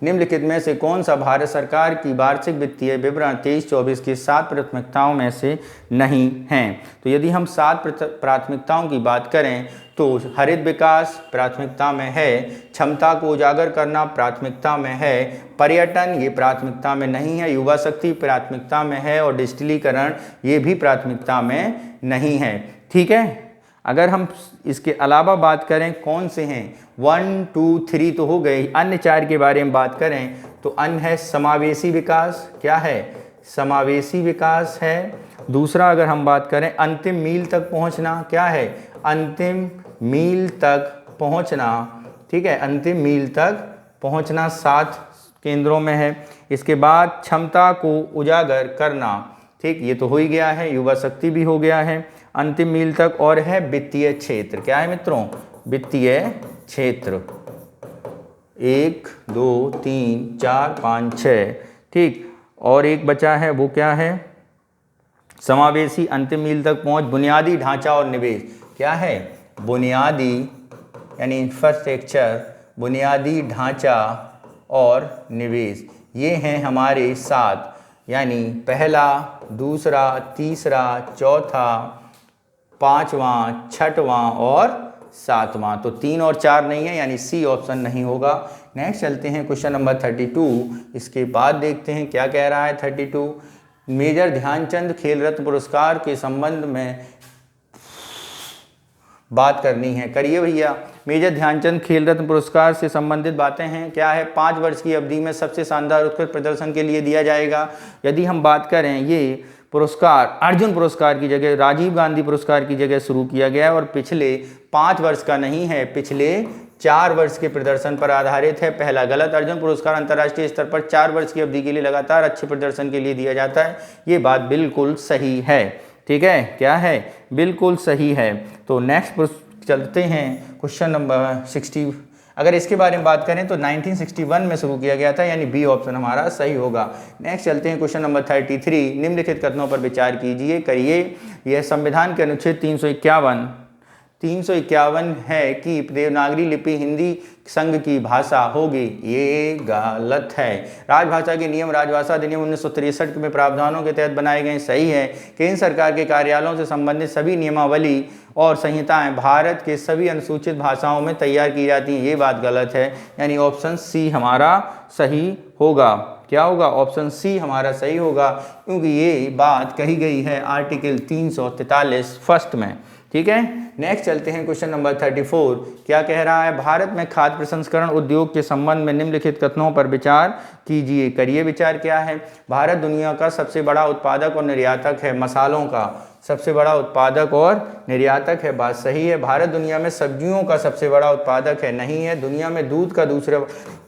निम्नलिखित में से कौन सा भारत सरकार की वार्षिक वित्तीय विवरण 23-24 की 7 प्राथमिकताओं में से नहीं हैं? तो यदि हम 7 प्राथमिकताओं की बात करें तो हरित विकास प्राथमिकता में है, क्षमता को उजागर करना प्राथमिकता में है, पर्यटन ये प्राथमिकता में नहीं है, युवा शक्ति प्राथमिकता में है और डिजिटलीकरण ये भी प्राथमिकता में नहीं है। ठीक है, अगर हम इसके अलावा बात करें कौन से हैं, 1, 2, 3 तो हो गए, अन्य 4 के बारे में बात करें तो अन्य है समावेशी विकास। क्या है? समावेशी विकास है। दूसरा अगर हम बात करें अंतिम मील तक पहुंचना, क्या है? अंतिम मील तक पहुंचना। ठीक है, अंतिम मील तक पहुंचना 7 केंद्रों में है। इसके बाद क्षमता को उजागर करना, ठीक, ये तो हो ही गया है, युवा शक्ति भी हो गया है। अंतिम मील तक और है वित्तीय क्षेत्र। क्या है मित्रों? वित्तीय क्षेत्र। 1 2 3 4 5 6, ठीक। और एक बचा है, वो क्या है? समावेशी अंतिम मील तक पहुंच, बुनियादी ढांचा और निवेश। क्या है? बुनियादी यानी इंफ्रास्ट्रक्चर, बुनियादी ढांचा और निवेश। ये हैं हमारे 7, यानी पहला, दूसरा, तीसरा, चौथा, 5वां, 6वां और 7वां। तो 3 और 4 नहीं है, यानी सी ऑप्शन नहीं होगा। नेक्स्ट चलते हैं क्वेश्चन नंबर 32। इसके बाद देखते हैं क्या कह रहा है 32। मेजर ध्यानचंद खेल रत्न पुरस्कार के संबंध में बात करनी है। करिए भैया। मेजर ध्यानचंद खेल रत्न पुरस्कार से संबंधित बातें हैं। क्या है? 5 वर्ष की अवधि में सबसे शानदार उत्कृष्ट प्रदर्शन के लिए दिया जाएगा। यदि हम बात करें, ये पुरस्कार अर्जुन पुरस्कार की जगह, राजीव गांधी पुरस्कार की जगह शुरू किया गया है और पिछले 5 वर्ष का नहीं है, पिछले 4 वर्ष के प्रदर्शन पर आधारित है। पहला गलत। अर्जुन पुरस्कार अंतर्राष्ट्रीय स्तर पर 4 वर्ष की अवधि के लिए लगातार अच्छे प्रदर्शन के लिए दिया जाता है। ये बात बिल्कुल सही है, ठीक है। क्या है? बिल्कुल सही है। तो नेक्स्ट चलते हैं क्वेश्चन नंबर 60। अगर इसके बारे में बात करें तो 1961 में शुरू किया गया था, यानी बी ऑप्शन हमारा सही होगा। नेक्स्ट चलते हैं क्वेश्चन नंबर 33। निम्नलिखित कथनों पर विचार कीजिए, करिए। यह संविधान के अनुच्छेद 351 है कि देवनागरी लिपि हिंदी संघ की भाषा होगी। ये गलत है। राजभाषा के नियम राजभाषा अधिनियम 1963 में प्रावधानों के तहत बनाए गए। सही है। केंद्र सरकार के कार्यालयों से संबंधित सभी नियमावली और संहिताएं भारत के सभी अनुसूचित भाषाओं में तैयार की जाती हैं। ये बात गलत है, यानी ऑप्शन सी हमारा सही होगा। क्या होगा? ऑप्शन सी हमारा सही होगा, क्योंकि ये बात कही गई है आर्टिकल 343 फर्स्ट में, ठीक है। नेक्स्ट चलते हैं क्वेश्चन नंबर 34। क्या कह रहा है? भारत में खाद्य प्रसंस्करण उद्योग के संबंध में निम्नलिखित कथनों पर विचार कीजिए। करिए विचार। क्या है? भारत दुनिया का सबसे बड़ा उत्पादक और निर्यातक है मसालों का, सबसे बड़ा उत्पादक और निर्यातक है। बात सही है। भारत दुनिया में सब्जियों का सबसे बड़ा उत्पादक है, नहीं है। दुनिया में दूध का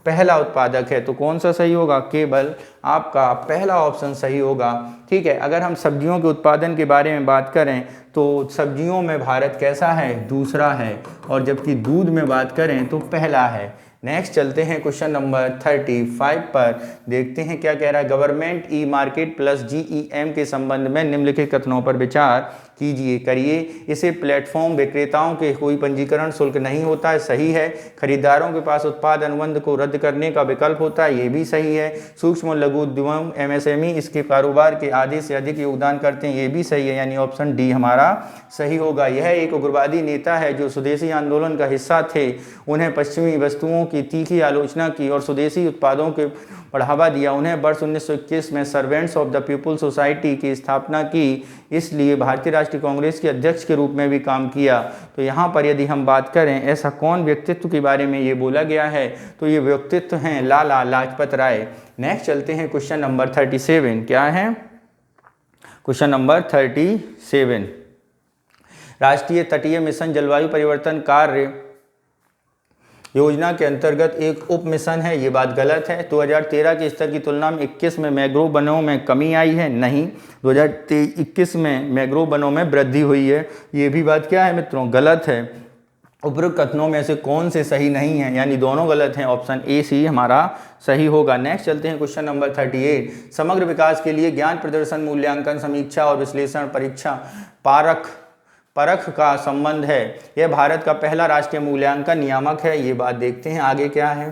पहला उत्पादक है। तो कौन सा सही होगा? केवल आपका पहला ऑप्शन सही होगा, ठीक है। अगर हम सब्जियों के उत्पादन के बारे में बात करें तो सब्जियों में भारत कैसा है? दूसरा है, और जबकि दूध में बात करें तो पहला है। नेक्स्ट चलते हैं क्वेश्चन नंबर 35 पर, देखते हैं क्या कह रहा है। Government e market plus GEM के संबंध में निम्नलिखित कथनों पर विचार कीजिए। करिए। इसे प्लेटफॉर्म विक्रेताओं के कोई पंजीकरण शुल्क नहीं होता है। सही है। खरीदारों के पास उत्पाद अनुबंध को रद्द करने का विकल्प होता है। ये भी सही है। सूक्ष्म और लघु उद्यम MSME इसके कारोबार के आधे से अधिक योगदान करते हैं। ये भी सही है, यानी ऑप्शन डी हमारा सही होगा। यह एक उग्रवादी नेता है जो स्वदेशी आंदोलन का हिस्सा थे। उन्हें पश्चिमी वस्तुओं की तीखी आलोचना की और स्वदेशी उत्पादों के बढ़ावा दिया। उन्हें वर्ष 1921 में servants of the people society की स्थापना की, इसलिए भारतीय राष्ट्रीय कांग्रेस के अध्यक्ष के रूप में भी काम किया। तो यहाँ पर यदि हम बात करें ऐसा कौन व्यक्तित्व के बारे में ये बोला गया है, तो ये व्यक्तित्व हैं लाला लाजपत राय। नेक्स्ट चलते हैं क्वेश्चन नंबर 37। क्या है? Question number 37। राष्ट्रीय तटीय मिशन जलवायु परिवर्तन कार्य योजना के अंतर्गत एक उप मिशन है। ये बात गलत है। 2013 के स्तर की तुलना में 21 में मैंग्रोव वनों में कमी आई है, नहीं। 2021 में मैंग्रोव वनों में वृद्धि हुई है। ये भी बात क्या है मित्रों? गलत है। उपरोक्त कथनों में से कौन से सही नहीं है? यानी दोनों गलत हैं। ऑप्शन ए सी हमारा सही होगा। नेक्स्ट चलते हैं क्वेश्चन नंबर 38। समग्र विकास के लिए ज्ञान प्रदर्शन मूल्यांकन समीक्षा और विश्लेषण परीक्षा परख का संबंध है। यह भारत का पहला राष्ट्रीय मूल्यांकन नियामक है। ये बात देखते हैं आगे क्या है।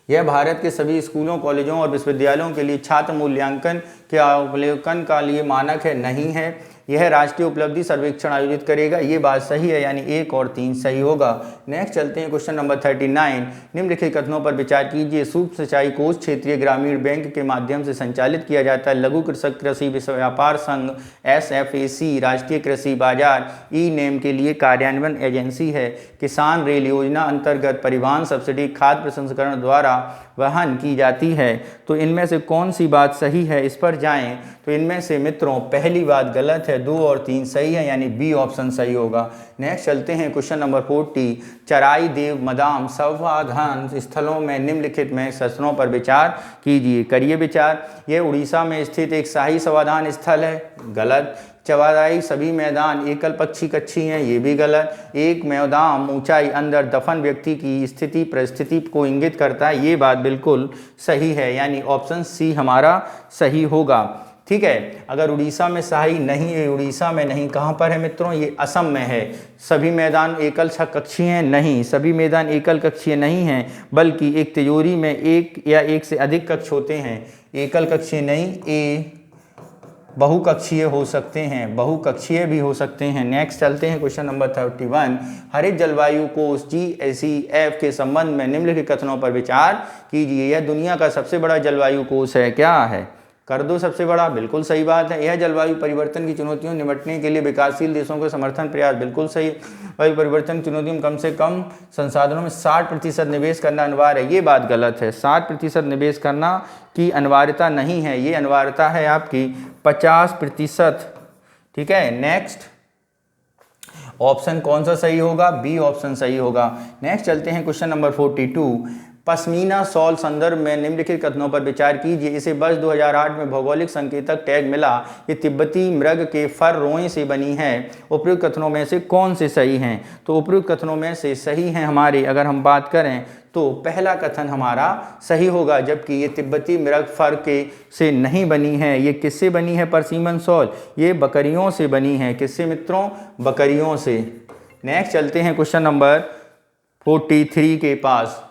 यह भारत के सभी स्कूलों, कॉलेजों और विश्वविद्यालयों के लिए छात्र मूल्यांकन के अवलोकन का लिए मानक है, नहीं है। यह राष्ट्रीय उपलब्धि सर्वेक्षण आयोजित करेगा। ये बात सही है, यानी 1 और 3 सही होगा। नेक्स्ट चलते हैं क्वेश्चन नंबर 39। निम्नलिखित कथनों पर विचार कीजिए। सूक्ष्म सिंचाई कोष क्षेत्रीय ग्रामीण बैंक के माध्यम से संचालित किया जाता है। लघु कृषक कृषि व्यापार संघ SFAC राष्ट्रीय कृषि बाजार E-NAM के लिए कार्यान्वयन एजेंसी है। किसान रेल योजना अंतर्गत परिवहन सब्सिडी खाद्य प्रसंस्करण द्वारा वहन की जाती है। तो इनमें से कौन सी बात सही है, इस पर जाएं तो इनमें से मित्रों पहली बात गलत है, 2 और 3 सही है, यानी बी ऑप्शन सही होगा। नेक्स्ट चलते हैं क्वेश्चन नंबर 40। चराई देव मदाम संवर्धन स्थलों में निम्नलिखित में स्थलों पर विचार कीजिए। करिए विचार। ये उड़ीसा में स्थित एक शाही संवर्धन स्थल है, गलत। चौराई सभी मैदान एकल पक्षी कक्षी हैं, ये भी गलत। एक मैदान ऊंचाई अंदर दफन व्यक्ति की स्थिति परिस्थिति को इंगित करता है, ये बात बिल्कुल सही है, यानी ऑप्शन सी हमारा सही होगा। ठीक है, अगर उड़ीसा में शाही नहीं है, उड़ीसा में नहीं, कहाँ पर है मित्रों, ये असम में है। सभी मैदान एकल कक्षीय नहीं, सभी मैदान एकल कक्षीय नहीं हैं, बल्कि एक तिजोरी में एक या एक से अधिक कक्ष होते हैं। एकल कक्षीय नहीं, ए बहुकक्षीय हो सकते हैं, बहुकक्षीय भी हो सकते हैं। नेक्स्ट चलते हैं क्वेश्चन नंबर 31। हरित जलवायु कोष GACF के संबंध में निम्नलिखित कथनों पर विचार कीजिए। यह दुनिया का सबसे बड़ा जलवायु कोष है, क्या है, कर दो सबसे बड़ा, बिल्कुल सही बात है। यह जलवायु परिवर्तन की चुनौतियों निपटने के लिए विकासशील देशों के समर्थन प्रयास, बिल्कुल सही। वायु परिवर्तन चुनौतियों में कम से कम संसाधनों में 60% निवेश करना अनिवार्य है, ये बात गलत है। 60% निवेश करना की अनिवार्यता नहीं है, ये अनिवार्यता है आपकी 50%। ठीक है, नेक्स्ट ऑप्शन कौन सा सही होगा, बी ऑप्शन सही होगा। नेक्स्ट चलते हैं क्वेश्चन नंबर 42। पश्मीना शॉल संदर्भ में निम्नलिखित कथनों पर विचार कीजिए। इसे वर्ष 2008 में भौगोलिक संकेतक टैग मिला। ये तिब्बती मृग के फर रोए से बनी है। उपयुक्त कथनों में से कौन से सही हैं, तो उपयुक्त कथनों में से सही हैं हमारे, अगर हम बात करें तो पहला कथन हमारा सही होगा, जबकि ये तिब्बती मृग फर के से नहीं बनी है। ये किससे बनी है परसिमन शॉल, ये बकरियों से बनी है। किससे मित्रों, बकरियों से। नेक्स्ट चलते हैं क्वेश्चन नंबर 43 के पास।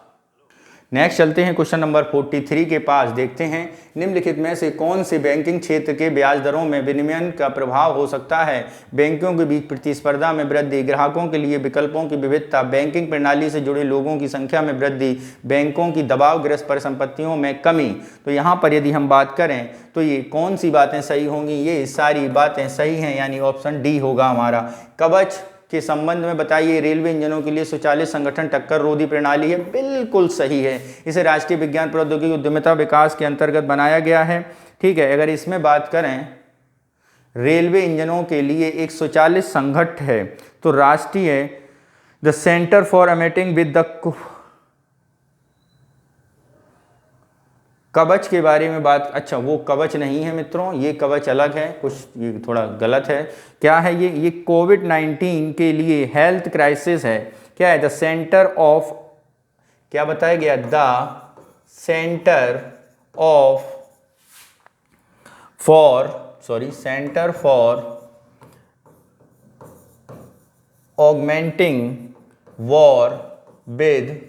नेक्स्ट चलते हैं क्वेश्चन नंबर 43 के पास। देखते हैं निम्नलिखित में से कौन से बैंकिंग क्षेत्र के ब्याज दरों में विनिमय का प्रभाव हो सकता है। बैंकों के बीच प्रतिस्पर्धा में वृद्धि, ग्राहकों के लिए विकल्पों की विविधता, बैंकिंग प्रणाली से जुड़े लोगों की संख्या में वृद्धि, बैंकों की दबावग्रस्त परिसंपत्तियों में कमी। तो यहाँ पर यदि हम बात करें तो ये कौन सी बातें सही होंगी, ये सारी बातें सही हैं, यानी ऑप्शन डी होगा हमारा। कवच के संबंध में बताइए। रेलवे इंजनों के लिए स्वचालित संगठन टक्कर रोधी प्रणाली है, बिल्कुल सही है। इसे राष्ट्रीय विज्ञान प्रौद्योगिकी उद्यमिता विकास के अंतर्गत बनाया गया है। ठीक है, अगर इसमें बात करें रेलवे इंजनों के लिए एक स्वचालित संगठन है, तो राष्ट्रीय the centre for emitting with the कवच के बारे में बात, अच्छा वो कवच नहीं है मित्रों, ये कवच अलग है, कुछ ये थोड़ा गलत है। क्या है ये कोविड-19 के लिए हेल्थ क्राइसिस है। क्या है, द सेंटर ऑफ, क्या बताया गया, the centre for augmenting war with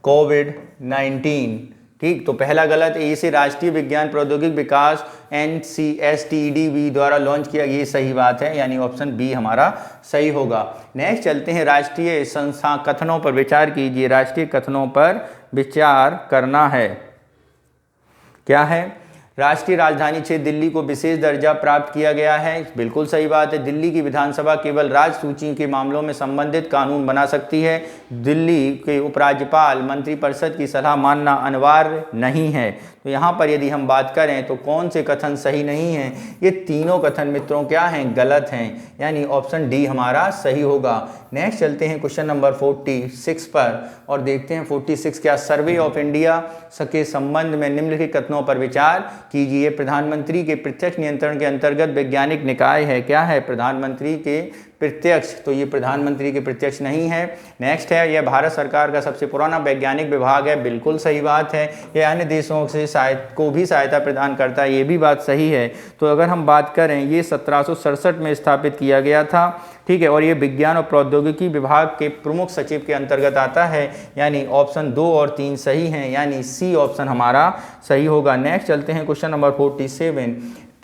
कोविड-19। ठीक, तो पहला गलत है, इसे राष्ट्रीय विज्ञान प्रौद्योगिकी विकास NCSTDB द्वारा लॉन्च किया, ये सही बात है, यानी ऑप्शन बी हमारा सही होगा। नेक्स्ट चलते हैं राष्ट्रीय संस्था कथनों पर विचार कीजिए। राष्ट्रीय कथनों पर विचार करना है, क्या है, राष्ट्रीय राजधानी क्षेत्र दिल्ली को विशेष दर्जा प्राप्त किया गया है, बिल्कुल सही बात है। दिल्ली की विधानसभा केवल राज्य सूची के मामलों में संबंधित कानून बना सकती है। दिल्ली के उपराज्यपाल मंत्रिपरिषद की सलाह मानना अनिवार्य नहीं है। तो यहाँ पर यदि हम बात करें तो कौन से कथन सही नहीं हैं, ये तीनों कथन मित्रों क्या हैं, गलत हैं, यानी ऑप्शन डी हमारा सही होगा। नेक्स्ट चलते हैं क्वेश्चन नंबर 46 पर और देखते हैं 46 क्या, सर्वे ऑफ इंडिया के संबंध में निम्नलिखित कथनों पर विचार कीजिए। प्रधानमंत्री के प्रत्यक्ष नियंत्रण के अंतर्गत वैज्ञानिक निकाय है, क्या है, प्रधानमंत्री के प्रत्यक्ष, तो ये प्रधानमंत्री के प्रत्यक्ष नहीं है। नेक्स्ट है, यह भारत सरकार का सबसे पुराना वैज्ञानिक विभाग है, बिल्कुल सही बात है। यह अन्य देशों से को भी सहायता प्रदान करता है, ये भी बात सही है। तो अगर हम बात करें, ये 1767 में स्थापित किया गया था। ठीक है, और ये विज्ञान और प्रौद्योगिकी विभाग के प्रमुख सचिव के अंतर्गत आता है, यानी ऑप्शन 2 और 3 सही हैं, यानी सी ऑप्शन हमारा सही होगा। नेक्स्ट चलते हैं क्वेश्चन नंबर 47।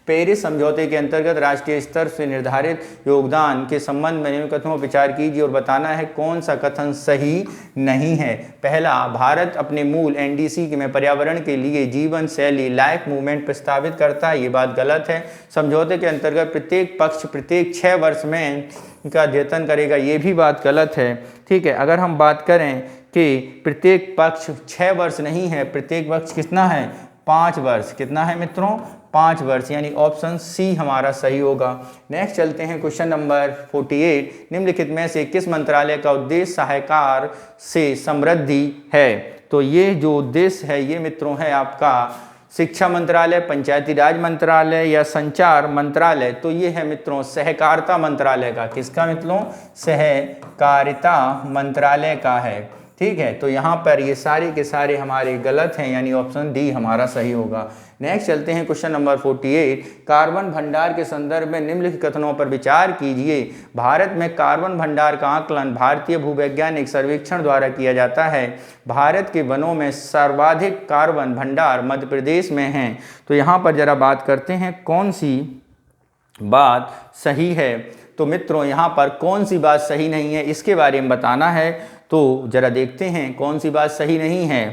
पेरिस समझौते के अंतर्गत राष्ट्रीय स्तर से निर्धारित योगदान के संबंध में निम्न कथनों पर विचार कीजिए और बताना है कौन सा कथन सही नहीं है। पहला, भारत अपने मूल NDC में पर्यावरण के लिए जीवन शैली लाइफ मूवमेंट प्रस्तावित करता है, ये बात गलत है। समझौते के अंतर्गत प्रत्येक पक्ष प्रत्येक 6 वर्ष में का अद्यतन करेगा, ये भी बात गलत है। ठीक है, अगर हम बात करें कि प्रत्येक पक्ष 6 वर्ष नहीं है, प्रत्येक पक्ष कितना है 5 वर्ष। कितना है मित्रों 5 वर्ष, यानी ऑप्शन सी हमारा सही होगा। नेक्स्ट चलते हैं क्वेश्चन नंबर 48, निम्नलिखित में से किस मंत्रालय का उद्देश्य सहायकार से समृद्धि है। तो ये जो उद्देश्य है ये मित्रों है आपका शिक्षा मंत्रालय, पंचायती राज मंत्रालय या संचार मंत्रालय। तो ये है मित्रों सहकारिता मंत्रालय का। किसका मित्रों सहकारिता मंत्रालय का है। ठीक है, तो यहाँ पर ये सारे के सारे हमारे गलत हैं, यानी ऑप्शन डी हमारा सही होगा। नेक्स्ट चलते हैं क्वेश्चन नंबर 48, कार्बन भंडार के संदर्भ में निम्नलिखित कथनों पर विचार कीजिए। भारत में कार्बन भंडार का आकलन भारतीय भूवैज्ञानिक सर्वेक्षण द्वारा किया जाता है। भारत के वनों में सर्वाधिक कार्बन भंडार मध्य प्रदेश में हैं। तो यहाँ पर जरा बात करते हैं कौन सी बात सही है। तो मित्रों यहाँ पर कौन सी बात सही नहीं है इसके बारे में बताना है। तो जरा देखते हैं कौन सी बात सही नहीं है।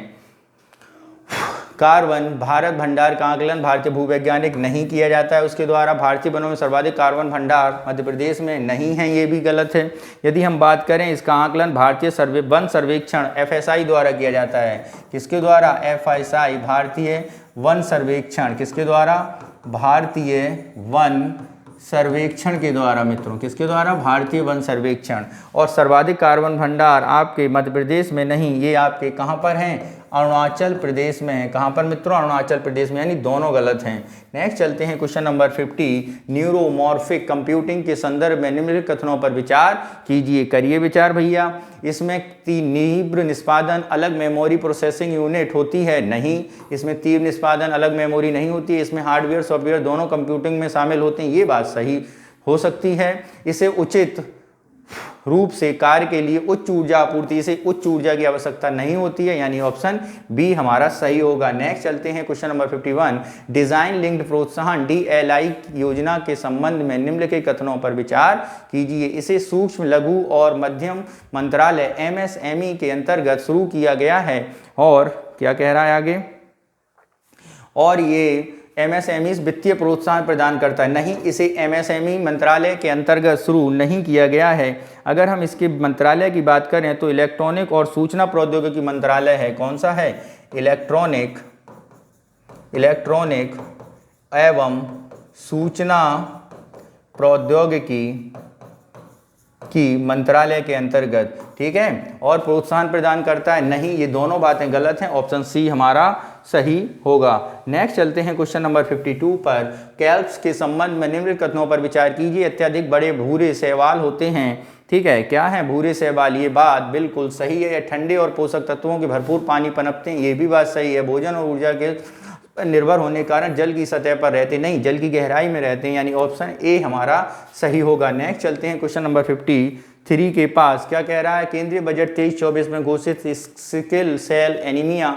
कार्बन भारत भंडार का आकलन भारतीय भूवैज्ञानिक नहीं किया जाता है उसके द्वारा। भारतीय वनों में सर्वाधिक कार्बन भंडार मध्य प्रदेश में नहीं है, ये भी गलत है। यदि हम बात करें इसका आकलन भारतीय वन सर्वेक्षण FSI द्वारा किया जाता है। किसके द्वारा FSI भारतीय वन सर्वेक्षण। किसके द्वारा भारतीय वन सर्वेक्षण के द्वारा मित्रों। किसके द्वारा भारतीय वन सर्वेक्षण। और सर्वाधिक कार्बन भंडार आपके मध्य प्रदेश में नहीं, ये आपके कहाँ पर हैं अरुणाचल प्रदेश में है। कहाँ पर मित्रों अरुणाचल प्रदेश में, यानी दोनों गलत हैं। नेक्स्ट चलते हैं क्वेश्चन नंबर 50, न्यूरोमॉर्फिक कंप्यूटिंग के संदर्भ में निम्नलिखित कथनों पर विचार कीजिए। करिए विचार भैया। इसमें तीव्र निष्पादन अलग मेमोरी प्रोसेसिंग यूनिट होती है नहीं, इसमें तीव्र निष्पादन अलग मेमोरी नहीं होती है। इसमें हार्डवेयर सॉफ्टवेयर दोनों कंप्यूटिंग में शामिल होते हैं, ये बात सही हो सकती है। इसे उचित रूप से कार्य के लिए उच्च ऊर्जा आपूर्ति से उच्च ऊर्जा की आवश्यकता नहीं होती है, यानी ऑप्शन बी हमारा सही होगा। नेक्स्ट चलते हैं क्वेश्चन नंबर 51, डिजाइन लिंक्ड प्रोत्साहन DLI योजना के संबंध में निम्नलिखित कथनों पर विचार कीजिए। इसे सूक्ष्म लघु और मध्यम मंत्रालय MSME के अंतर्गत शुरू किया गया है। और क्या कह रहा है आगे, और ये MSME वित्तीय प्रोत्साहन प्रदान करता है। नहीं, इसे MSME मंत्रालय के अंतर्गत शुरू नहीं किया गया है। अगर हम इसके मंत्रालय की बात करें तो इलेक्ट्रॉनिक और सूचना प्रौद्योगिकी मंत्रालय है। कौन सा है इलेक्ट्रॉनिक एवं सूचना प्रौद्योगिकी की मंत्रालय के अंतर्गत। ठीक है, और प्रोत्साहन प्रदान करता है नहीं, ये दोनों बातें गलत हैं, ऑप्शन सी हमारा सही होगा। नेक्स्ट चलते हैं क्वेश्चन नंबर 52 पर, कैल्प्स के संबंध में निम्नलिखित कथनों पर विचार कीजिए। अत्यधिक बड़े भूरे शैवाल होते हैं। ठीक है, क्या है भूरे शैवाल, ये बात बिल्कुल सही है। ठंडे और पोषक तत्वों के भरपूर पानी पनपते हैं, ये भी बात सही है। भोजन और ऊर्जा के निर्भर होने के कारण जल की सतह पर रहते नहीं, जल की गहराई में रहते हैं, यानी ऑप्शन ए हमारा सही होगा। नेक्स्ट चलते हैं क्वेश्चन नंबर 53 के पास। क्या कह रहा है, केंद्रीय बजट 23-24 में घोषित सिकल सेल एनीमिया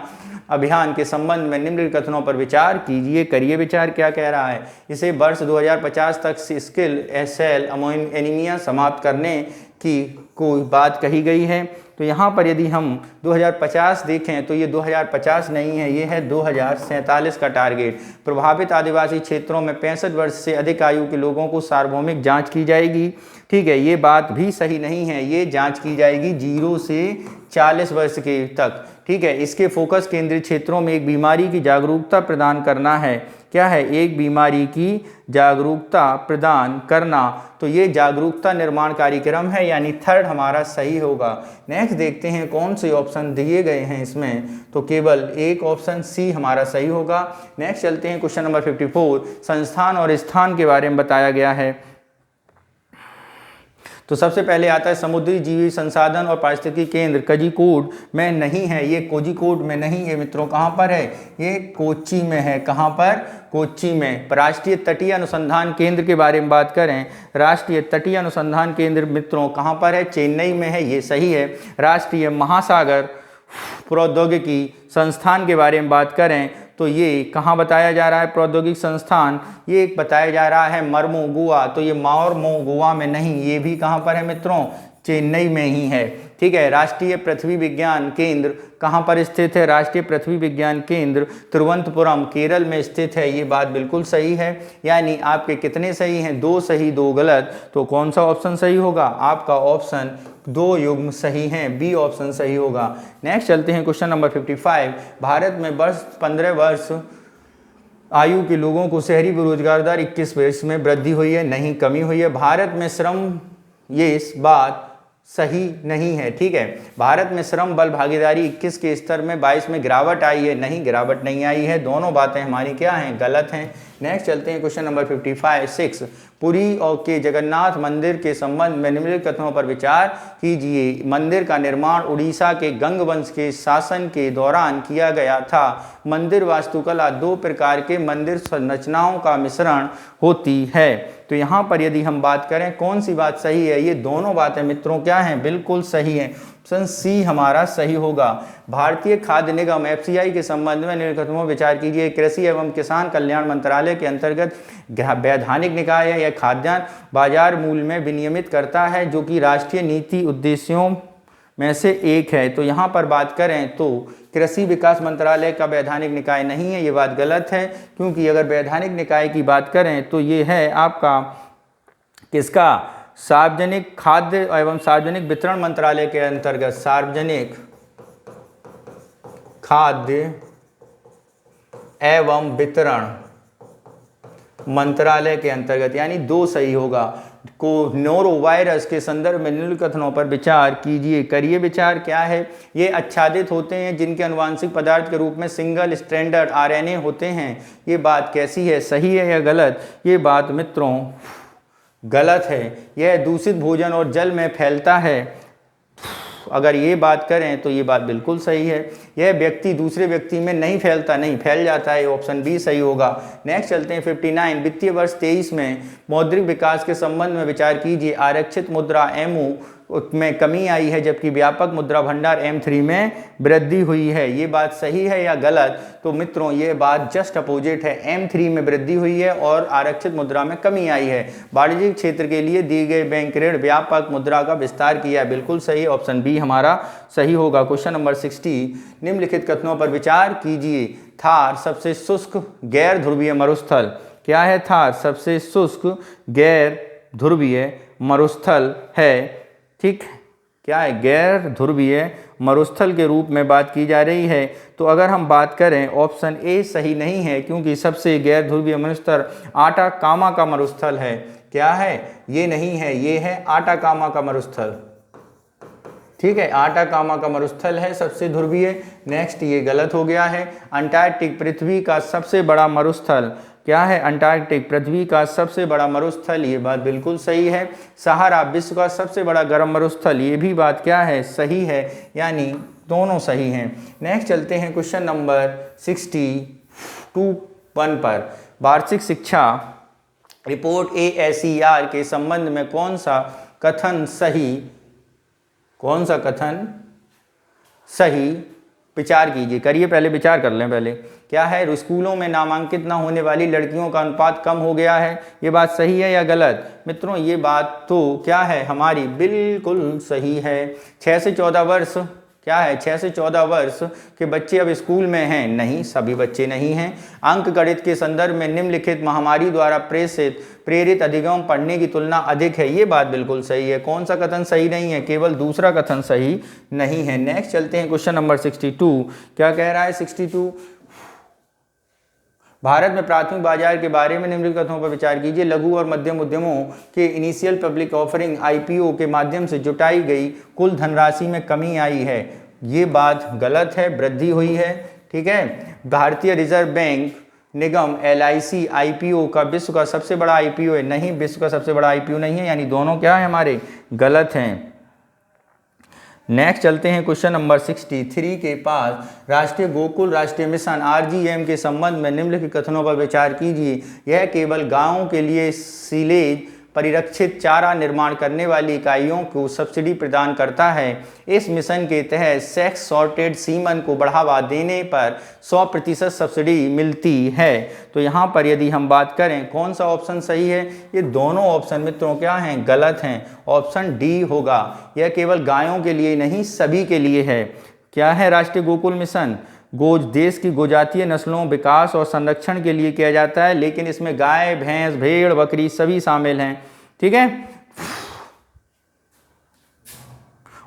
अभियान के संबंध में निम्नलिखित कथनों पर विचार कीजिए। करिए विचार। क्या कह रहा है, इसे वर्ष 2050 तक सिकल सेल एनीमिया समाप्त करने की कोई बात कही गई है। तो यहाँ पर यदि हम 2050 देखें तो ये 2050 नहीं है, ये है 2047 का टारगेट। प्रभावित आदिवासी क्षेत्रों में 65 वर्ष से अधिक आयु के लोगों को सार्वभौमिक जांच की जाएगी। ठीक है, ये बात भी सही नहीं है, ये जांच की जाएगी 0 से 40 वर्ष के तक। ठीक है, इसके फोकस केंद्रीय क्षेत्रों में एक बीमारी की जागरूकता प्रदान करना है। क्या है, एक बीमारी की जागरूकता प्रदान करना। तो ये जागरूकता निर्माण कार्यक्रम है, यानी थर्ड हमारा सही होगा। नेक्स्ट देखते हैं कौन से ऑप्शन दिए गए हैं इसमें, तो केवल एक ऑप्शन सी हमारा सही होगा। नेक्स्ट चलते हैं क्वेश्चन नंबर 54, संस्थान और स्थान के बारे में बताया गया है। तो सबसे पहले आता है समुद्री जीवी संसाधन और पारिस्थितिकी केंद्र कोझिकोड में नहीं है, ये कोझिकोड में नहीं है मित्रों। कहाँ पर है, ये कोच्चि में है। कहाँ पर, कोच्चि में। राष्ट्रीय तटीय अनुसंधान केंद्र के बारे में बात करें, राष्ट्रीय तटीय अनुसंधान केंद्र मित्रों कहाँ पर है, चेन्नई में है, ये सही है। राष्ट्रीय महासागर प्रौद्योगिकी संस्थान के बारे में बात करें तो ये कहाँ बताया जा रहा है, प्रौद्योगिक संस्थान, ये एक बताया जा रहा है मर्मो गोवा। तो ये मार्मो गोवा में नहीं, ये भी कहाँ पर है मित्रों, चेन्नई में ही है। ठीक है, राष्ट्रीय पृथ्वी विज्ञान केंद्र कहाँ पर स्थित है? राष्ट्रीय पृथ्वी विज्ञान केंद्र तिरुवनंतपुरम केरल में स्थित है। ये बात बिल्कुल सही है। यानी आपके कितने सही हैं? 2 सही 2 गलत। तो कौन सा ऑप्शन सही होगा? आपका ऑप्शन 2 युग्म सही हैं, बी ऑप्शन सही होगा। नेक्स्ट चलते हैं क्वेश्चन नंबर 55। भारत में 15 वर्ष आयु के लोगों को शहरी बेरोजगार दर 21 वर्ष में वृद्धि हुई है, नहीं कमी हुई है। भारत में श्रम, ये इस बात सही नहीं है। ठीक है, भारत में श्रम बल भागीदारी 21 के स्तर में 22 में गिरावट आई है, नहीं गिरावट नहीं आई है। दोनों बातें हमारी क्या हैं? गलत हैं। नेक्स्ट चलते हैं क्वेश्चन नंबर 55 पुरी और के जगन्नाथ मंदिर के संबंध में निम्नलिखित कथनों पर विचार कीजिए। मंदिर का निर्माण उड़ीसा के गंग वंश के शासन के दौरान किया गया था। मंदिर वास्तुकला 2 प्रकार के मंदिर संरचनाओं का मिश्रण होती है। तो यहाँ पर यदि हम बात करें कौन सी बात सही है? ये दोनों बातें मित्रों क्या हैं? बिल्कुल सही हैं। ऑप्शन सी हमारा सही होगा। भारतीय खाद्य निगम एफसीआई के संबंध में निम्नलिखित कथनों पर विचार कीजिए। कृषि एवं किसान कल्याण मंत्रालय के अंतर्गत वैधानिक निकाय है। यह खाद्यान्न बाजार मूल्य में विनियमित करता है, जो कि राष्ट्रीय नीति उद्देश्यों में से एक है। तो यहाँ पर बात करें तो कृषि विकास मंत्रालय का वैधानिक निकाय नहीं है, ये बात गलत है। क्योंकि अगर वैधानिक निकाय की बात करें तो ये है आपका किसका? सार्वजनिक खाद्य एवं सार्वजनिक वितरण मंत्रालय के अंतर्गत, सार्वजनिक खाद्य एवं वितरण मंत्रालय के अंतर्गत, यानी 2 सही होगा। को नोरो वायरस के संदर्भ में निम्नलिखित कथनों पर विचार कीजिए। करिए विचार। क्या है? ये आच्छादित होते हैं जिनके अनुवांशिक पदार्थ के रूप में सिंगल स्ट्रैंडर्ड आरएनए होते हैं। ये बात कैसी है? सही है या गलत? ये बात मित्रों गलत है। यह दूषित भोजन और जल में फैलता है। अगर ये बात करें तो ये बात बिल्कुल सही है। यह व्यक्ति दूसरे व्यक्ति में नहीं फैलता, नहीं फैल जाता है। ऑप्शन बी सही होगा। नेक्स्ट चलते हैं 59 वित्तीय वर्ष 23 में मौद्रिक विकास के संबंध में विचार कीजिए। आरक्षित मुद्रा एमओ में कमी आई है, जबकि व्यापक मुद्रा भंडार M3 में वृद्धि हुई है। ये बात सही है या गलत? तो मित्रों ये बात जस्ट अपोजिट है। M3 में वृद्धि हुई है और आरक्षित मुद्रा में कमी आई है। वाणिज्यिक क्षेत्र के लिए दिए गए बैंक ऋण व्यापक मुद्रा का विस्तार किया है। बिल्कुल सही, ऑप्शन बी हमारा सही होगा। क्वेश्चन नंबर 60 निम्नलिखित कथनों पर विचार कीजिए। थार सबसे शुष्क गैर ध्रुवीय मरुस्थल। क्या है? थार सबसे शुष्क गैर ध्रुवीय मरुस्थल है। ठीक, क्या है? गैर ध्रुवीय मरुस्थल के रूप में बात की जा रही है। तो अगर हम बात करें ऑप्शन ए सही नहीं है, क्योंकि सबसे गैर ध्रुवीय मरुस्थल आटाकामा का मरुस्थल है। क्या है? ये नहीं है, ये है आटाकामा का मरुस्थल। ठीक है, आटाकामा का मरुस्थल है सबसे ध्रुवीय। नेक्स्ट ये गलत हो गया है। अंटार्कटिक पृथ्वी का सबसे बड़ा मरुस्थल। क्या है? अंटार्कटिक पृथ्वी का सबसे बड़ा मरुस्थल, ये बात बिल्कुल सही है। सहारा विश्व का सबसे बड़ा गर्म मरुस्थल, ये भी बात क्या है? सही है। यानी दोनों सही हैं। नेक्स्ट चलते हैं क्वेश्चन नंबर 62 पर। वार्षिक शिक्षा रिपोर्ट ASER के संबंध में कौन सा कथन सही विचार कीजिए। करिए, पहले विचार कर लें पहले। क्या है? स्कूलों में नामांकित न होने वाली लड़कियों का अनुपात कम हो गया है। ये बात सही है या गलत? मित्रों ये बात तो क्या है? हमारी बिल्कुल सही है। 6 से 14 वर्ष, क्या है? 6 से 14 वर्ष के बच्चे अब स्कूल में हैं? नहीं, सभी बच्चे नहीं हैं। अंक गणित के संदर्भ में निम्नलिखित महामारी द्वारा प्रेरित अधिगम पढ़ने की तुलना अधिक है। ये बात बिल्कुल सही है। कौन सा कथन सही नहीं है? केवल दूसरा कथन सही नहीं है। नेक्स्ट चलते हैं क्वेश्चन नंबर 62। क्या कह रहा है 62? भारत में प्राथमिक बाजार के बारे में निम्नलिखित कथनों पर विचार कीजिए। लघु और मध्यम उद्यमों के इनिशियल पब्लिक ऑफरिंग IPO के माध्यम से जुटाई गई कुल धनराशि में कमी आई है। ये बात गलत है, वृद्धि हुई है। ठीक है, भारतीय रिजर्व बैंक निगम LIC IPO का विश्व का सबसे बड़ा IPO है। नहीं, विश्व का सबसे बड़ा IPO नहीं है। यानी दोनों क्या है? हमारे गलत हैं। नेक्स्ट चलते हैं क्वेश्चन नंबर 63 के पास। राष्ट्रीय गोकुल राष्ट्रीय मिशन RGM के संबंध में निम्नलिखित कथनों पर विचार कीजिए। यह केवल गांवों के लिए सीलेज परिरक्षित चारा निर्माण करने वाली इकाइयों को सब्सिडी प्रदान करता है। इस मिशन के तहत सेक्स सॉर्टेड सीमन को बढ़ावा देने पर 100% सब्सिडी मिलती है। तो यहाँ पर यदि हम बात करें कौन सा ऑप्शन सही है, ये दोनों ऑप्शन मित्रों क्या हैं, गलत हैं। ऑप्शन डी होगा। यह केवल गायों के लिए नहीं सभी के लिए है। क्या है राष्ट्रीय गोकुल मिशन? देश की गोजातीय नस्लों विकास और संरक्षण के लिए किया जाता है, लेकिन इसमें गाय, भैंस, भेड़, बकरी सभी शामिल हैं। ठीक है,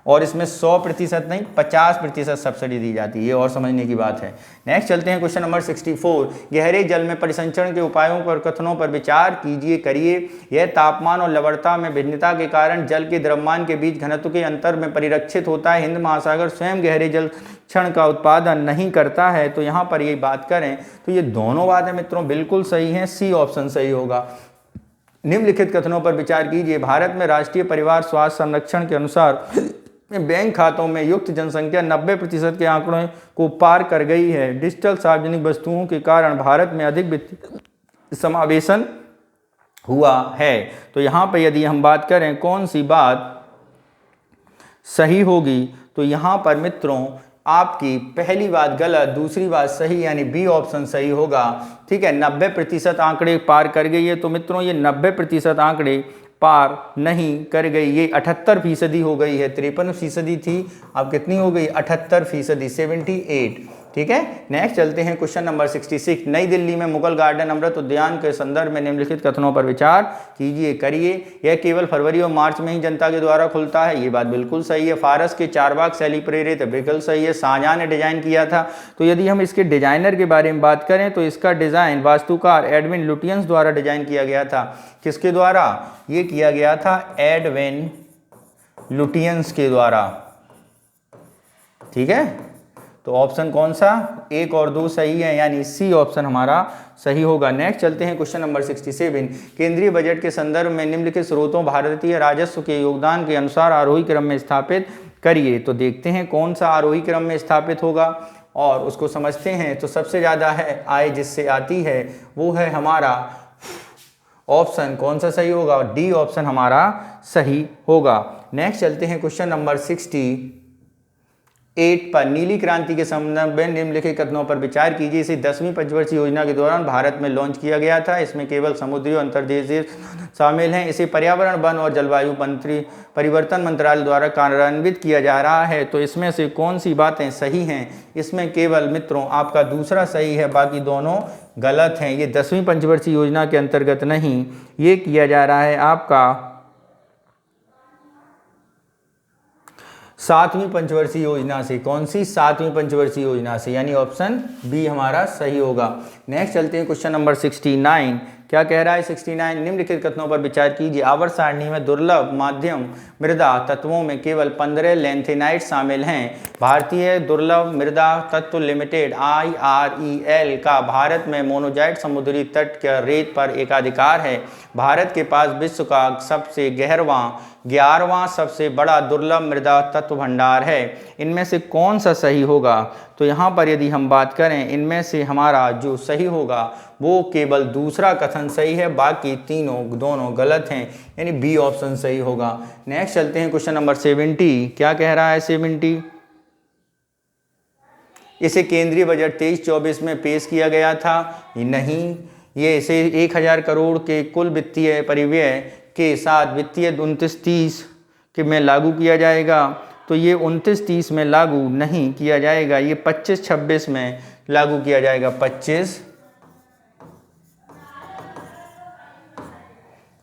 और इसमें 100% नहीं 50% सब्सिडी दी जाती है, ये और समझने की बात है। नेक्स्ट चलते हैं क्वेश्चन नंबर 64। गहरे जल में परिसंचरण के उपायों पर कथनों पर विचार कीजिए करिए। यह तापमान और लवणता में भिन्नता के कारण जल के द्रव्यमान के बीच घनत्व के अंतर में परिलक्षित होता है। हिंद महासागर स्वयं गहरे जल क्षण का उत्पादन नहीं करता है। तो यहाँ पर ये बात करें तो ये दोनों बातें मित्रों बिल्कुल सही हैं, सी ऑप्शन सही होगा। निम्नलिखित कथनों पर विचार कीजिए। भारत में राष्ट्रीय परिवार स्वास्थ्य संरक्षण के अनुसार बैंक खातों में युक्त जनसंख्या 90% के आंकड़ों को पार कर गई है। डिजिटल सार्वजनिक वस्तुओं के कारण भारत में अधिक वित्तीय समावेशन हुआ है। तो यहाँ पर यदि हम बात करें कौन सी बात सही होगी, तो यहाँ पर मित्रों आपकी पहली बात गलत, दूसरी बात सही, यानी बी ऑप्शन सही होगा। ठीक है, 90% आंकड़े पार कर गई है। तो मित्रों ये 90% आंकड़े पार नहीं कर गई, ये 78% हो गई है। 53% थी, अब कितनी हो गई, 78%, 78। ठीक है, नेक्स्ट चलते हैं क्वेश्चन नंबर 66। नई दिल्ली में मुगल गार्डन अमृत उद्यान के संदर्भ में निम्नलिखित कथनों पर विचार कीजिए करिए। यह केवल फरवरी और मार्च में ही जनता के द्वारा खुलता है, ये बात बिल्कुल सही है। फारस के चारबाग शैली प्रेरित है, बिल्कुल सही है। शाहजहां ने डिजाइन किया था। तो यदि हम इसके डिजाइनर के बारे में बात करें तो इसका डिजाइन वास्तुकार एडविन लुटियंस द्वारा डिजाइन किया गया था। किसके द्वारा ये किया गया था? एडविन लुटियंस के द्वारा। ठीक है, तो ऑप्शन कौन सा, 1 और 2 सही है, यानी सी ऑप्शन हमारा सही होगा। नेक्स्ट चलते हैं क्वेश्चन नंबर 67। केंद्रीय बजट के संदर्भ में निम्नलिखित स्रोतों भारतीय राजस्व के योगदान के अनुसार आरोही क्रम में स्थापित करिए। तो देखते हैं कौन सा आरोही क्रम में स्थापित होगा और उसको समझते हैं। तो सबसे ज़्यादा है आय जिससे आती है वो है हमारा ऑप्शन कौन सा सही होगा, डी ऑप्शन हमारा सही होगा। नेक्स्ट चलते हैं क्वेश्चन नंबर 68 पर। नीली क्रांति के संदर्भ में निम्नलिखित कथनों पर विचार कीजिए। इसे 10वीं पंचवर्षीय योजना के दौरान भारत में लॉन्च किया गया था। इसमें केवल समुद्री और अंतर्देशीय शामिल हैं। इसे पर्यावरण, वन और जलवायु परिवर्तन मंत्रालय द्वारा कार्यान्वित किया जा रहा है। तो इसमें से कौन सी बातें सही हैं? इसमें केवल मित्रों आपका दूसरा सही है, बाकी दोनों गलत हैं। ये 10वीं पंचवर्षीय योजना के अंतर्गत नहीं, ये किया जा रहा है आपका 7वीं पंचवर्षीय योजना से। कौन सी? 7वीं पंचवर्षीय योजना से, यानी ऑप्शन बी हमारा सही होगा। नेक्स्ट चलते हैं क्वेश्चन नंबर 69। क्या कह रहा है 69? निम्नलिखित कथनों पर विचार कीजिए। आवर्त सारणी में दुर्लभ माध्यम मृदा तत्वों में केवल 15 लैंथेनाइट शामिल हैं। भारतीय दुर्लभ मृदा तत्व लिमिटेड IREL का भारत में मोनोजाइट समुद्री तट के रेत पर एकाधिकार है। भारत के पास विश्व का सबसे 11वां सबसे बड़ा दुर्लभ मृदा तत्व भंडार है। इनमें से कौन सा सही होगा? तो यहाँ पर यदि हम बात करें इनमें से हमारा जो सही होगा वो केवल दूसरा कथन सही है, बाकी दोनों गलत हैं, यानी बी ऑप्शन सही होगा। नेक्स्ट चलते हैं क्वेश्चन नंबर 70। क्या कह रहा है 70? इसे केंद्रीय बजट 23-24 में पेश किया गया था। नहीं, ये इसे 1000 करोड़ के कुल वित्तीय परिव्यय के साथ वित्तीय 29-30 के में लागू किया जाएगा। तो ये 29-30 में लागू नहीं किया जाएगा, ये 25-26 में लागू किया जाएगा। 25,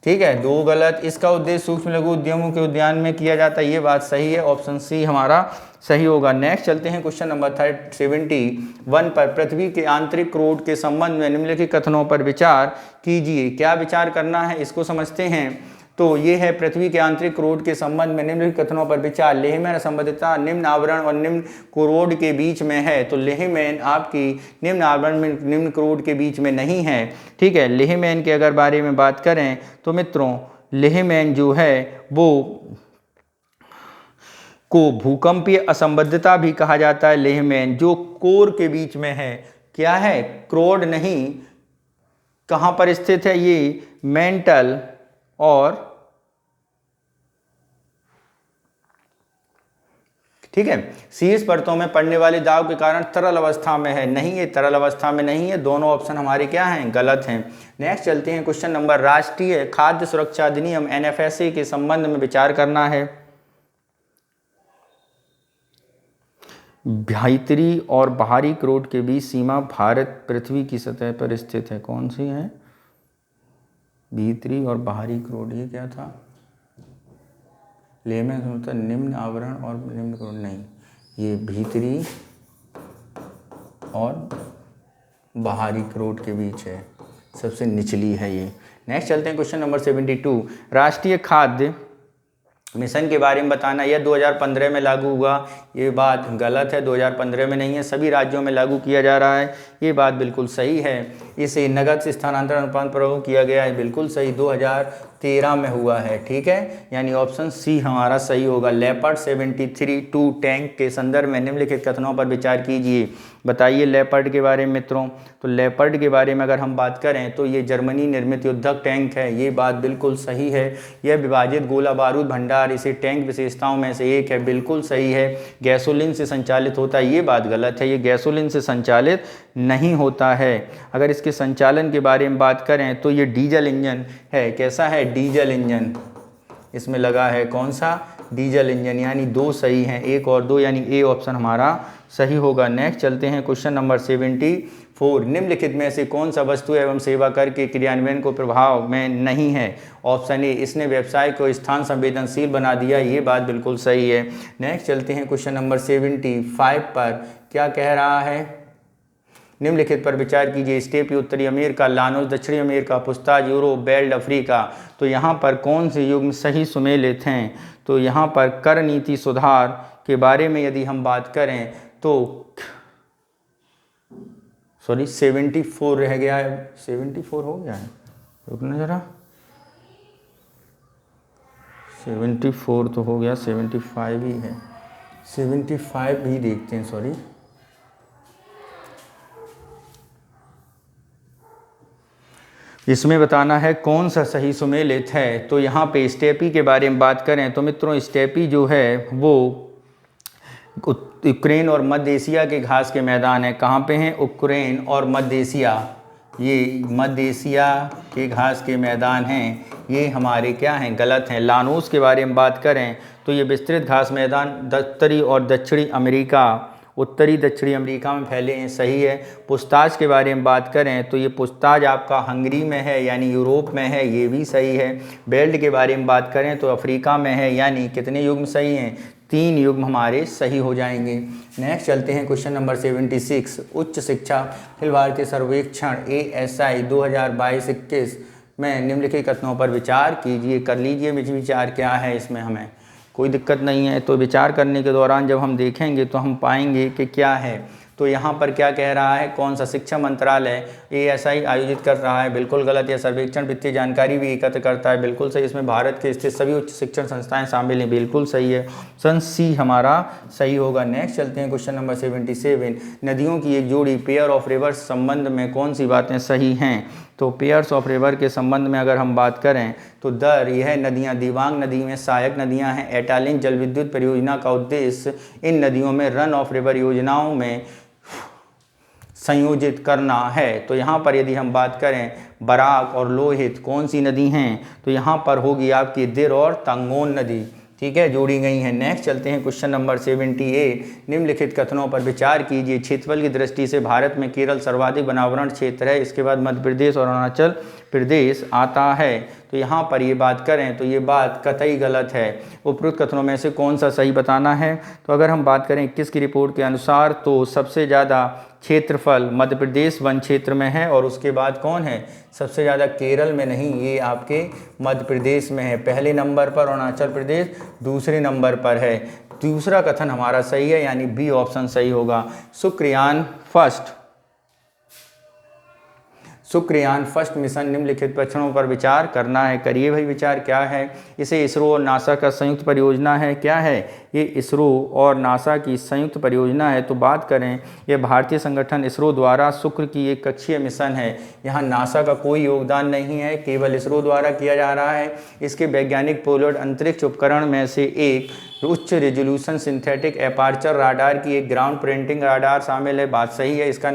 ठीक है, 2 गलत। इसका उद्देश्य सूक्ष्म लघु उद्यमों के उद्यान में किया जाता है, ये बात सही है, ऑप्शन सी हमारा सही होगा। नेक्स्ट चलते हैं क्वेश्चन नंबर 71 पर। पृथ्वी के आंतरिक क्रोड के संबंध में निम्नलिखित कथनों पर विचार कीजिए। क्या विचार करना है इसको समझते हैं। तो ये है पृथ्वी के आंतरिक क्रोड के संबंध में निम्नलिखित कथनों पर विचार। लेहमैन असंबद्धता निम्न आवरण और निम्न क्रोड के बीच में है। तो लेहमैन आपकी निम्न आवरण में निम्न क्रोड के बीच में नहीं है। ठीक है, लेहमैन के अगर बारे में बात करें तो मित्रों लेहमैन जो है वो को भूकंपीय असंबद्धता भी कहा जाता है। लेहमैन जो कोर के बीच में है, क्या है? क्रोड नहीं। कहाँ पर स्थित है ये? मेंटल और ठीक है, शीर्ष परतों में पड़ने वाले दाब के कारण तरल अवस्था में है। नहीं, ये तरल अवस्था में नहीं है। दोनों ऑप्शन हमारे क्या हैं, गलत हैं। नेक्स्ट चलते हैं क्वेश्चन नंबर, राष्ट्रीय खाद्य सुरक्षा अधिनियम NFSA के संबंध में विचार करना है। भीतरी और बाहरी क्रोड के बीच सीमा भारत पृथ्वी की सतह पर स्थित है। कौन सी है? भीतरी और बाहरी क्रोड, ये क्या था? ले में होता निम्न आवरण और निम्न क्रोड, नहीं, ये भीतरी और बाहरी क्रोड के बीच है, सबसे निचली है ये। नेक्स्ट चलते हैं क्वेश्चन नंबर 72, राष्ट्रीय खाद्य मिशन के बारे में बताना। यह 2015 में लागू हुआ, ये बात गलत है। 2015 में नहीं है, सभी राज्यों में लागू किया जा रहा है, ये बात बिल्कुल सही है। इसे नगद से स्थानांतरण अनुपात प्रयोग किया गया है, बिल्कुल सही, 2013 में हुआ है। ठीक है, यानी ऑप्शन सी हमारा सही होगा। लेपर्ड 73-2 टैंक के संदर्भ में निम्नलिखित कथनों पर विचार कीजिए। बताइए लेपर्ड के बारे में मित्रों। तो लेपर्ड के बारे में अगर हम बात करें तो ये जर्मनी निर्मित युद्धक टैंक है, ये बात बिल्कुल सही है। यह विभाजित गोला बारूद भंडार इसे टैंक विशेषताओं में से एक है, बिल्कुल सही है। गैसोलीन से संचालित होता है, ये बात गलत है, ये गैसोलीन से संचालित नहीं होता है। अगर इसके संचालन के बारे में बात करें तो ये डीजल इंजन है। कैसा है? डीजल इंजन इसमें लगा है। कौन सा? डीजल इंजन, यानी 2 सही हैं, 1 और 2, यानी ए ऑप्शन हमारा सही होगा। नेक्स्ट चलते हैं क्वेश्चन नंबर 74, निम्नलिखित में से कौन सा वस्तु एवं सेवा कर के क्रियान्वयन को प्रभाव में नहीं है? ऑप्शन ए, इसने व्यवसाय को स्थान संवेदनशील बना दिया, ये बात बिल्कुल सही है। नेक्स्ट चलते हैं क्वेश्चन नंबर 75 पर, क्या कह रहा है? निम्नलिखित पर विचार कीजिए। स्टेपी उत्तरी अमेरिका, लानोस दक्षिणी अमेरिका, पुस्ताज यूरोप, बेल्ट अफ्रीका। तो यहाँ पर कौन से युग्म सही सुमेलित हैं? तो यहाँ पर कर नीति सुधार के बारे में यदि हम बात करें तो 74 रह गया है, 74 हो गया है, रुकना जरा, 74 तो हो गया, 75 ही है, 75 भी देखते हैं, सॉरी। इसमें बताना है कौन सा सही सुमेलित है। तो यहाँ पे स्टेपी के बारे में बात करें तो मित्रों स्टेपी जो है वो यूक्रेन और मध्य एशिया के घास के मैदान है। कहाँ पे हैं? यूक्रेन और मध्य एशिया, ये मध्य एशिया के घास के मैदान हैं, ये हमारे क्या हैं? गलत हैं। लानोस के बारे में बात करें तो ये विस्तृत घास मैदान उत्तरी और दक्षिणी अमेरिका, उत्तरी दक्षिणी अमेरिका में फैले हैं, सही है। पुस्ताज के बारे में बात करें तो ये पुस्ताज आपका हंगरी में है, यानी यूरोप में है, ये भी सही है। बेल्ट के बारे में बात करें तो अफ्रीका में है, यानी कितने युग्म सही हैं? 3 युग्म हमारे सही हो जाएंगे। नेक्स्ट चलते हैं क्वेश्चन नंबर 76, उच्च शिक्षा अखिल भारतीय सर्वेक्षण ASI 2022-21 में निम्नलिखित कथनों पर विचार कीजिए। कर लीजिए विचार, क्या है इसमें, हमें कोई दिक्कत नहीं है। तो विचार करने के दौरान जब हम देखेंगे तो हम पाएंगे कि क्या है। तो यहाँ पर क्या कह रहा है? कौन सा शिक्षा मंत्रालय ASI आयोजित कर रहा है? बिल्कुल गलत। यह सर्वेक्षण वित्तीय जानकारी भी एकत्र करता है, बिल्कुल सही। इसमें भारत के स्थित सभी उच्च शिक्षण संस्थाएं शामिल हैं, बिल्कुल सही है। ऑप्शन सी हमारा सही होगा। नेक्स्ट चलते हैं क्वेश्चन नंबर 77, नदियों की एक जोड़ी पेयर ऑफ रिवर्स संबंध में कौन सी बातें सही हैं? तो पेयर्स ऑफ रिवर के संबंध में अगर हम बात करें तो यह नदियां दिबांग नदी में सहायक नदियां हैं। एटालिन जल विद्युत परियोजना का उद्देश्य इन नदियों में रन ऑफ रिवर योजनाओं में संयोजित करना है। तो यहाँ पर यदि हम बात करें बराक और लोहित कौन सी नदी हैं? तो यहाँ पर होगी आपकी दिर और तंगोन नदी, ठीक है, जोड़ी गई हैं। नेक्स्ट चलते हैं क्वेश्चन नंबर 78, निम्नलिखित कथनों पर विचार कीजिए। क्षेत्रफल की दृष्टि से भारत में केरल सर्वाधिक वनावरण क्षेत्र है, इसके बाद मध्य प्रदेश और अरुणाचल प्रदेश आता है। तो यहाँ पर ये बात करें तो ये बात कतई गलत है। उपरोक्त कथनों में से कौन सा सही बताना है? तो अगर हम बात करें 21 की रिपोर्ट के अनुसार तो सबसे ज़्यादा क्षेत्रफल मध्य प्रदेश वन क्षेत्र में है, और उसके बाद कौन है? सबसे ज़्यादा केरल में नहीं, ये आपके मध्य प्रदेश में है। पहले नंबर पर अरुणाचल प्रदेश दूसरे नंबर पर है। दूसरा कथन हमारा सही है, यानी बी ऑप्शन सही होगा। शुक्रयान फर्स्ट मिशन निम्नलिखित प्रश्नों पर विचार करना है। करिए भाई विचार, क्या है? इसे इसरो और नासा का संयुक्त परियोजना है, क्या है? ये इसरो और नासा की संयुक्त परियोजना है। तो बात करें, ये भारतीय संगठन इसरो द्वारा शुक्र की एक कक्षीय मिशन है। यहाँ नासा का कोई योगदान नहीं है, केवल इसरो द्वारा किया जा रहा है। इसके वैज्ञानिक पेलोड अंतरिक्ष उपकरण में से एक उच्च रेजोल्यूशन सिंथेटिक एपार्चर राडार की एक ग्राउंड प्रिंटिंग राडार शामिल है। बात सही है। इसका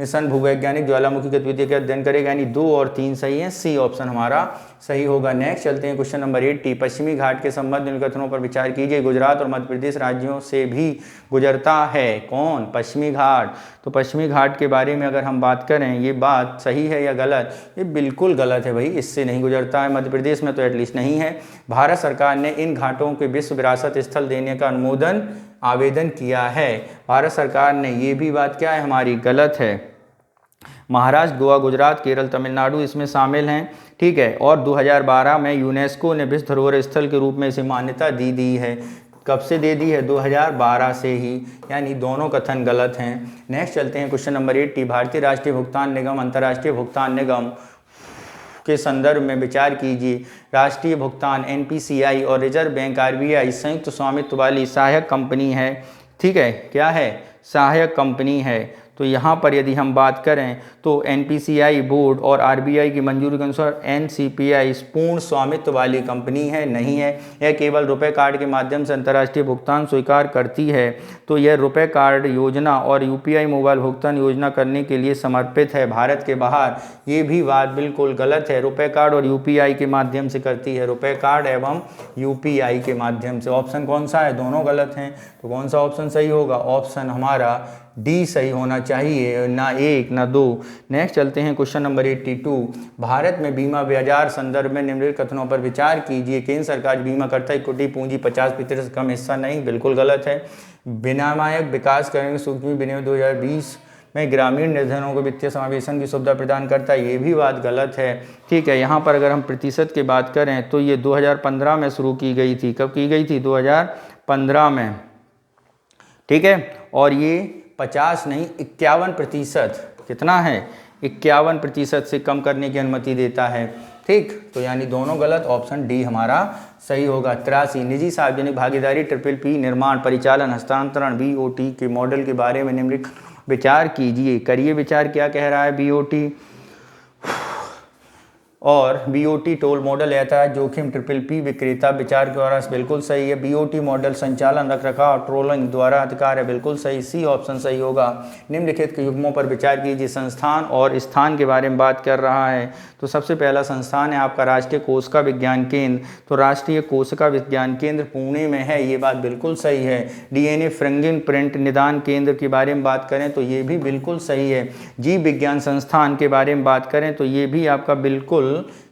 मिशन भूवैज्ञानिक ज्वालामुखी गतिविधि का अध्ययन करेगा, यानी 2 और 3 सही है। सी ऑप्शन हमारा सही होगा। नेक्स्ट चलते हैं क्वेश्चन नंबर 80। पश्चिमी घाट के संबंध में कथनों पर विचार कीजिए। गुजरात और मध्य प्रदेश राज्यों से भी गुजरता है कौन? पश्चिमी घाट। तो पश्चिमी घाट के बारे में अगर हम बात करें, ये बात सही है या गलत? ये बिल्कुल गलत है भाई, इससे नहीं गुजरता है। मध्य प्रदेश में तो एटलीस्ट नहीं है। भारत सरकार ने इन घाटों के विश्व विरासत स्थल देने का अनुमोदन आवेदन किया है। भारत सरकार ने, ये भी बात क्या है हमारी? गलत है। महाराष्ट्र, गोवा, गुजरात, केरल, तमिलनाडु इसमें शामिल हैं, ठीक है। और 2012 में यूनेस्को ने विश्व धरोहर स्थल के रूप में इसे मान्यता दी है। कब से दे दी है? 2012 से ही, यानी दोनों कथन गलत हैं। नेक्स्ट चलते हैं क्वेश्चन नंबर 80। भारतीय राष्ट्रीय भुगतान निगम, अंतर्राष्ट्रीय भुगतान निगम के संदर्भ में विचार कीजिए। राष्ट्रीय भुगतान NPCI और रिजर्व बैंक RBI संयुक्त स्वामित्व वाली सहायक कंपनी है, ठीक है। क्या है? सहायक कंपनी है। तो यहाँ पर यदि हम बात करें तो NPCI बोर्ड और RBI की मंजूरी के अनुसार NCPI पूर्ण स्वामित्व वाली कंपनी है, नहीं है। यह केवल रुपए कार्ड के माध्यम से अंतर्राष्ट्रीय भुगतान स्वीकार करती है। तो यह रुपए कार्ड योजना और UPI मोबाइल भुगतान योजना करने के लिए समर्पित है। भारत के बाहर ये भी बात बिल्कुल गलत है। रुपए कार्ड और UPI के माध्यम से करती है, रुपए कार्ड एवं UPI के माध्यम से। ऑप्शन कौन सा है? दोनों गलत हैं। तो कौन सा ऑप्शन सही होगा? ऑप्शन हमारा डी सही होना चाहिए, ना 1 ना 2। नेक्स्ट चलते हैं क्वेश्चन नंबर 82। भारत में बीमा बाजार संदर्भ में निम्नलिखित कथनों पर विचार कीजिए। केंद्र सरकार बीमा करता है इक्विटी पूंजी 50% से कम हिस्सा नहीं, बिल्कुल गलत है। विनियामक विकास करेंगे सूक्ष्म विनियोग 2020 में ग्रामीण निर्धनों को वित्तीय समावेशन की सुविधा प्रदान करता है, ये भी बात गलत है, ठीक है। यहाँ पर अगर हम प्रतिशत की बात करें तो ये 2015 में शुरू की गई थी। कब की गई थी? 2015 में, ठीक है। और ये 50 नहीं 51%, कितना है? 51% से कम करने की अनुमति देता है, ठीक। तो यानी दोनों गलत, ऑप्शन डी हमारा सही होगा। 83। निजी सार्वजनिक भागीदारी PPP निर्माण, परिचालन, हस्तांतरण BOT के मॉडल के बारे में निम्नलिखित विचार कीजिए। करिए विचार। क्या कह रहा है? BOT और BOT टोल मॉडल यातायात जोखिम PPP विक्रेता विचार द्वारा बिल्कुल सही है। BOT मॉडल संचालन, रखरखाव, टोलिंग द्वारा अधिकार है, बिल्कुल सही। सी ऑप्शन सही होगा। निम्नलिखित के युग्मों पर विचार कीजिए। संस्थान और स्थान के बारे में बात कर रहा है। तो सबसे पहला संस्थान है आपका राष्ट्रीय कोशिका विज्ञान केंद्र। तो राष्ट्रीय कोशिका विज्ञान केंद्र पुणे में है, ये बात बिल्कुल सही है। DNA फिंगरप्रिंट निदान केंद्र के बारे में बात करें तो ये भी बिल्कुल सही है। जीव विज्ञान संस्थान के बारे में बात करें तो ये भी आपका बिल्कुल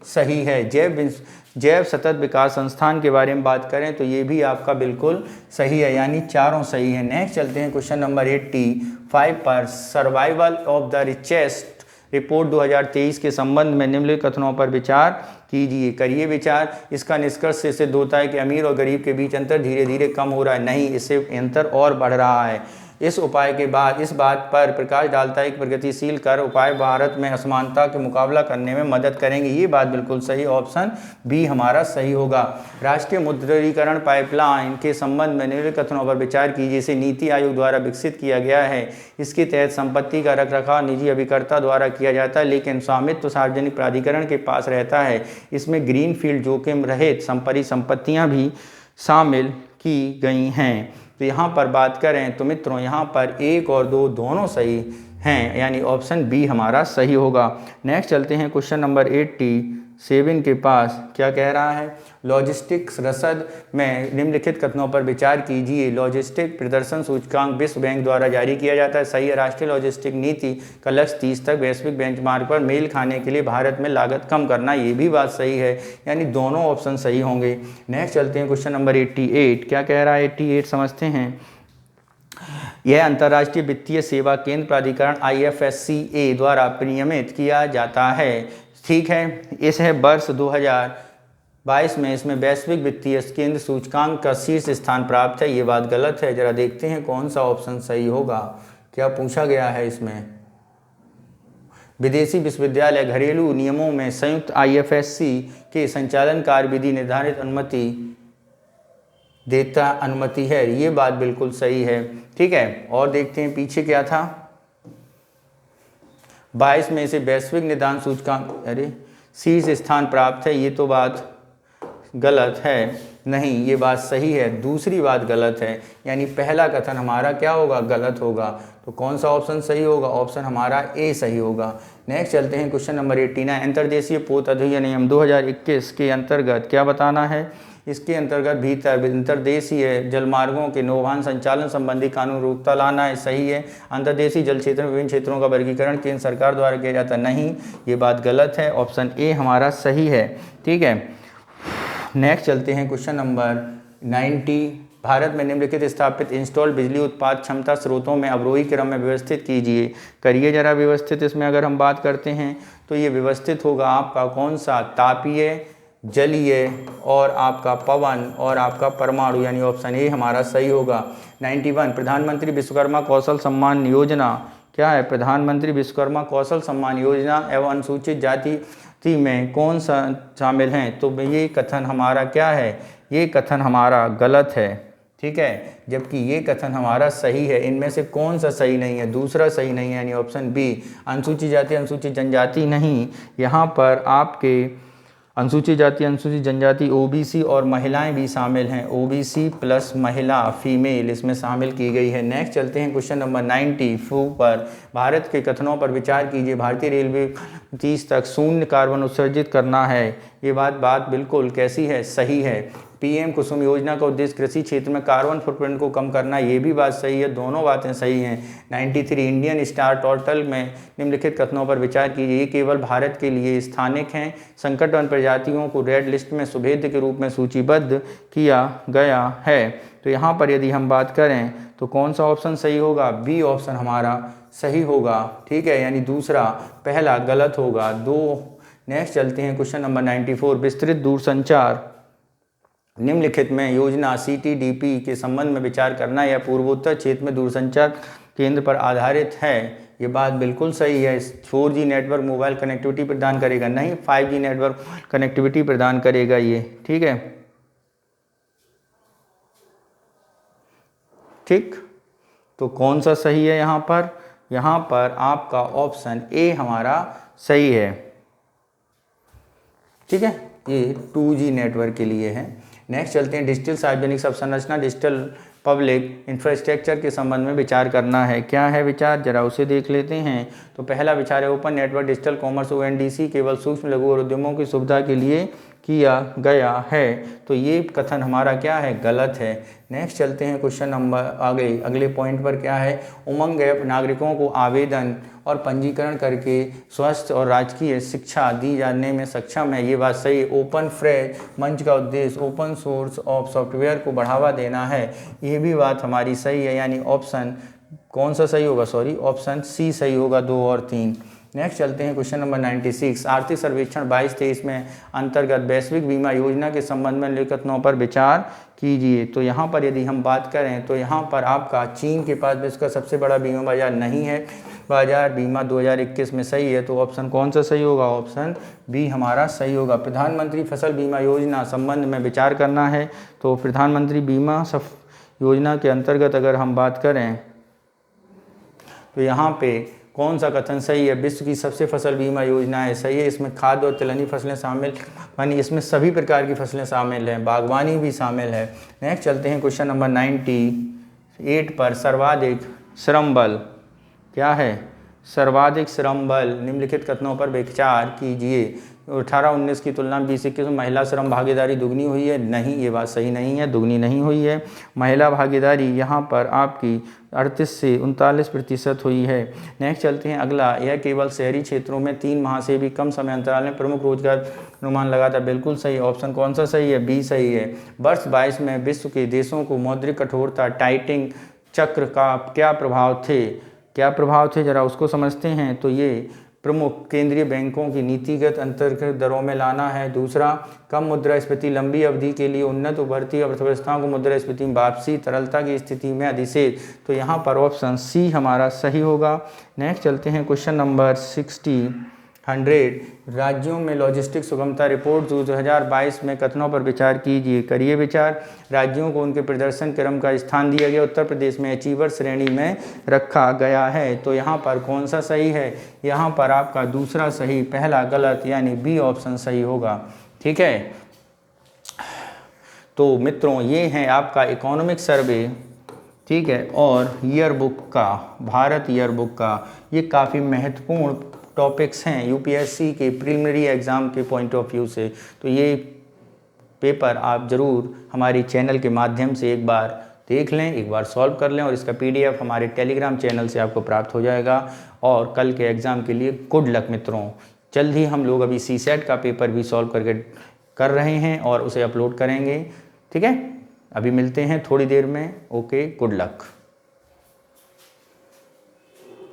सही है। जैव सतत विकास संस्थान के बारे में बात करें तो ये भी आपका बिल्कुल सही है, यानी चारों सही है। नेक्स्ट चलते हैं क्वेश्चन नंबर 85 पर। Survival of the richest report 2023 के संबंध में निम्नलिखित कथनों पर विचार कीजिए। करिए विचार। इसका निष्कर्ष से सिद्ध होता है कि अमीर और गरीब के बीच अंतर धीरे धीरे कम हो रहा है, नहीं, इससे अंतर और बढ़ रहा है। इस उपाय के बाद इस बात पर प्रकाश डालता है कि प्रगतिशील कर उपाय भारत में असमानता के मुकाबला करने में मदद करेंगे, ये बात बिल्कुल सही, ऑप्शन बी हमारा सही होगा। राष्ट्रीय मुद्रीकरण पाइपलाइन के संबंध में निम्नलिखित कथनों पर विचार कीजिए। इसे नीति आयोग द्वारा विकसित किया गया है। इसके तहत संपत्ति का रखरखाव निजी अभिकर्ता द्वारा किया जाता है, लेकिन स्वामित्व सार्वजनिक प्राधिकरण के पास रहता है। इसमें ग्रीनफील्ड जोखिम रहित संपत्तियाँ भी शामिल की गई हैं। तो यहाँ पर बात करें तो मित्रों यहाँ पर 1 और 2 दोनों सही हैं, यानी ऑप्शन बी हमारा सही होगा। नेक्स्ट चलते हैं क्वेश्चन नंबर 87 के पास। क्या कह रहा है? लॉजिस्टिक्स रसद में निम्नलिखित कथनों पर विचार कीजिए। लॉजिस्टिक प्रदर्शन सूचकांक विश्व बैंक द्वारा जारी किया जाता है, सही है। राष्ट्रीय लॉजिस्टिक नीति का लक्ष्य 30 तक वैश्विक बेंचमार्क पर मेल खाने के लिए भारत में लागत कम करना, ये भी बात सही है, यानी दोनों ऑप्शन सही होंगे। नेक्स्ट चलते हैं क्वेश्चन नंबर 88। क्या कह रहा है? 88 समझते हैं। यह अंतर्राष्ट्रीय वित्तीय सेवा केंद्र प्राधिकरण IFSCA द्वारा विनियमित किया जाता है, ठीक है। इस है वर्ष 2022 में इसमें वैश्विक वित्तीय केंद्र सूचकांक का शीर्ष स्थान प्राप्त है, ये बात गलत है। जरा देखते हैं कौन सा ऑप्शन सही होगा। क्या पूछा गया है इसमें? विदेशी विश्वविद्यालय घरेलू नियमों में संयुक्त IFSC के संचालन कार्यविधि निर्धारित अनुमति देता अनुमति है, ये बात बिल्कुल सही है। ठीक है, और देखते हैं पीछे क्या था। 22 में से वैश्विक निदान सूचकांक अरे शीर्ष स्थान प्राप्त है, ये तो बात गलत है। नहीं, ये बात सही है, दूसरी बात गलत है, यानी पहला कथन हमारा क्या होगा, गलत होगा। तो कौन सा ऑप्शन सही होगा, ऑप्शन हमारा ए सही होगा। नेक्स्ट चलते हैं क्वेश्चन नंबर 89। अंतर्देशीय पोत अधिनियम नियम 2021 के अंतर्गत क्या बताना है। इसके अंतर्गत भीतर अंतर्देशीय जलमार्गों के नौवहन संचालन संबंधी कानून रूपता लाना है, सही है। अंतर्देशीय जल क्षेत्र में विभिन्न क्षेत्रों का वर्गीकरण केंद्र सरकार द्वारा किया जाता नहीं, ये बात गलत है, ऑप्शन ए हमारा सही है। ठीक है, नेक्स्ट चलते हैं क्वेश्चन नंबर 90। भारत में निम्नलिखित स्थापित इंस्टॉल बिजली उत्पाद क्षमता स्रोतों में अवरोही क्रम में व्यवस्थित कीजिए। करिए जरा व्यवस्थित। इसमें अगर हम बात करते हैं तो ये व्यवस्थित होगा आपका कौन सा, तापीय, जलीय और आपका पवन और आपका परमाणु, यानी ऑप्शन ए हमारा सही होगा। 91 प्रधानमंत्री विश्वकर्मा कौशल सम्मान योजना क्या है। प्रधानमंत्री विश्वकर्मा कौशल सम्मान योजना एवं अनुसूचित जाति में कौन सा शामिल हैं। तो ये कथन हमारा क्या है, ये कथन हमारा गलत है। ठीक है, जबकि ये कथन हमारा सही है। इनमें से कौन सा सही नहीं है, दूसरा सही नहीं है, यानी ऑप्शन बी। अनुसूचित जाति अनुसूचित जनजाति नहीं, यहाँ पर आपके अनुसूचित जाति अनुसूचित जनजाति ओबीसी और महिलाएं भी शामिल हैं, ओबीसी प्लस महिला फीमेल इसमें शामिल की गई है। नेक्स्ट चलते हैं क्वेश्चन नंबर 94 पर। भारत के कथनों पर विचार कीजिए। भारतीय रेलवे 30 तक शून्य कार्बन उत्सर्जित करना है, ये बात बिल्कुल कैसी है, सही है। पीएम कुसुम योजना का उद्देश्य कृषि क्षेत्र में कार्बन फुटप्रिंट को कम करना, ये भी बात सही है, दोनों बातें सही हैं। 93 इंडियन स्टार टोटल में निम्नलिखित कथनों पर विचार कीजिए। ये केवल भारत के लिए स्थानिक हैं। संकट वन प्रजातियों को रेड लिस्ट में सुभेद्य के रूप में सूचीबद्ध किया गया है। तो यहाँ पर यदि हम बात करें तो कौन सा ऑप्शन सही होगा, बी ऑप्शन हमारा सही होगा। ठीक है, यानी दूसरा, पहला गलत होगा। नेक्स्ट चलते हैं क्वेश्चन नंबर 94। विस्तृत दूरसंचार निम्नलिखित में योजना CTDP के संबंध में विचार करना या पूर्वोत्तर क्षेत्र में दूरसंचार केंद्र पर आधारित है, ये बात बिल्कुल सही है। 4G नेटवर्क मोबाइल कनेक्टिविटी प्रदान करेगा, नहीं 5G नेटवर्क कनेक्टिविटी प्रदान करेगा ये। ठीक है, ठीक, तो कौन सा सही है यहाँ पर आपका ऑप्शन ए हमारा सही है। ठीक है, ये 2G नेटवर्क के लिए है। नेक्स्ट चलते हैं डिजिटल सार्वजनिक संरचना डिजिटल पब्लिक इंफ्रास्ट्रक्चर के संबंध में विचार करना है। क्या है विचार, जरा उसे देख लेते हैं। तो पहला विचार है open network digital commerce ONDC केवल सूक्ष्म लघु और उद्यमों की सुविधा के लिए किया गया है। तो ये कथन हमारा क्या है, गलत है। नेक्स्ट चलते हैं क्वेश्चन नंबर अगले पॉइंट पर। क्या है, उमंग ऐप नागरिकों को आवेदन और पंजीकरण करके स्वस्थ और राजकीय शिक्षा दी जाने में सक्षम है, ये बात सही। ओपन फ्रेज मंच का उद्देश्य ओपन सोर्स ऑफ सॉफ्टवेयर को बढ़ावा देना है, ये भी बात हमारी सही है, यानी ऑप्शन कौन सा सही होगा, ऑप्शन सी सही होगा, 2 और 3। नेक्स्ट चलते हैं क्वेश्चन नंबर 96। आर्थिक सर्वेक्षण 22-23 में अंतर्गत वैश्विक बीमा योजना के संबंध में निम्नलिखित कथनों पर विचार कीजिए। तो यहाँ पर यदि हम बात करें तो यहाँ पर आपका चीन के पास विश्व का सबसे बड़ा बीमा बाजार नहीं है, बाजार बीमा 2021 में सही है। तो ऑप्शन कौन सा सही होगा, ऑप्शन बी हमारा सही होगा। प्रधानमंत्री फसल बीमा योजना संबंध में विचार करना है। तो प्रधानमंत्री बीमा योजना के अंतर्गत अगर हम बात करें तो यहाँ पे कौन सा कथन सही है, विश्व की सबसे फसल बीमा योजना है, सही है। इसमें खाद्य और तिलहनी फसलें शामिल, यानी इसमें सभी प्रकार की फसलें शामिल हैं, बागवानी भी शामिल है। नेक्स्ट चलते हैं क्वेश्चन नंबर 98 पर। सर्वाधिक श्रम बल क्या है, सर्वाधिक श्रम बल निम्नलिखित कथनों पर विचार कीजिए। 18-19 की तुलना में 20-21 में महिला श्रम भागीदारी दुगनी हुई है, नहीं, ये बात सही नहीं है, दुगनी नहीं हुई है। महिला भागीदारी यहाँ पर आपकी 38 से 39% हुई है। नेक्स्ट चलते हैं अगला, यह केवल शहरी क्षेत्रों में 3 माह से भी कम समय अंतराल में प्रमुख रोजगार अनुमान लगाता है, बिल्कुल सही। ऑप्शन कौन सा सही है, बी सही है। वर्ष 22 में विश्व के देशों को मौद्रिक कठोरता टाइटिंग चक्र का क्या प्रभाव थे, जरा उसको समझते हैं। तो ये प्रमुख केंद्रीय बैंकों की नीतिगत अंतर्गत दरों में लाना है। दूसरा, कम मुद्रास्फीति लंबी अवधि के लिए उन्नत उभरती अर्थव्यवस्थाओं को मुद्रास्फीति में वापसी, तरलता की स्थिति में अधिशेष। तो यहाँ पर ऑप्शन सी हमारा सही होगा। नेक्स्ट चलते हैं क्वेश्चन नंबर 60 100 राज्यों में लॉजिस्टिक सुगमता रिपोर्ट 2022 में कथनों पर विचार कीजिए। करिए विचार। राज्यों को उनके प्रदर्शन क्रम का स्थान दिया गया। उत्तर प्रदेश में अचीवर श्रेणी में रखा गया है। तो यहाँ पर कौन सा सही है? यहाँ पर आपका दूसरा सही, पहला गलत, यानी बी ऑप्शन सही होगा। ठीक है, तो मित्रों ये है आपका इकोनॉमिक सर्वे, ठीक है, और ईयर बुक का, भारत ईयर बुक का, ये काफ़ी महत्वपूर्ण टॉपिक्स हैं यूपीएससी के प्रीलिमिनरी एग्ज़ाम के पॉइंट ऑफ व्यू से। तो ये पेपर आप ज़रूर हमारी चैनल के माध्यम से एक बार देख लें, एक बार सॉल्व कर लें, और इसका पीडीएफ हमारे टेलीग्राम चैनल से आपको प्राप्त हो जाएगा। और कल के एग्ज़ाम के लिए गुड लक मित्रों। जल्द ही हम लोग अभी सीसेट का पेपर भी सॉल्व करके कर रहे हैं और उसे अपलोड करेंगे। ठीक है, अभी मिलते हैं थोड़ी देर में। Okay, good luck.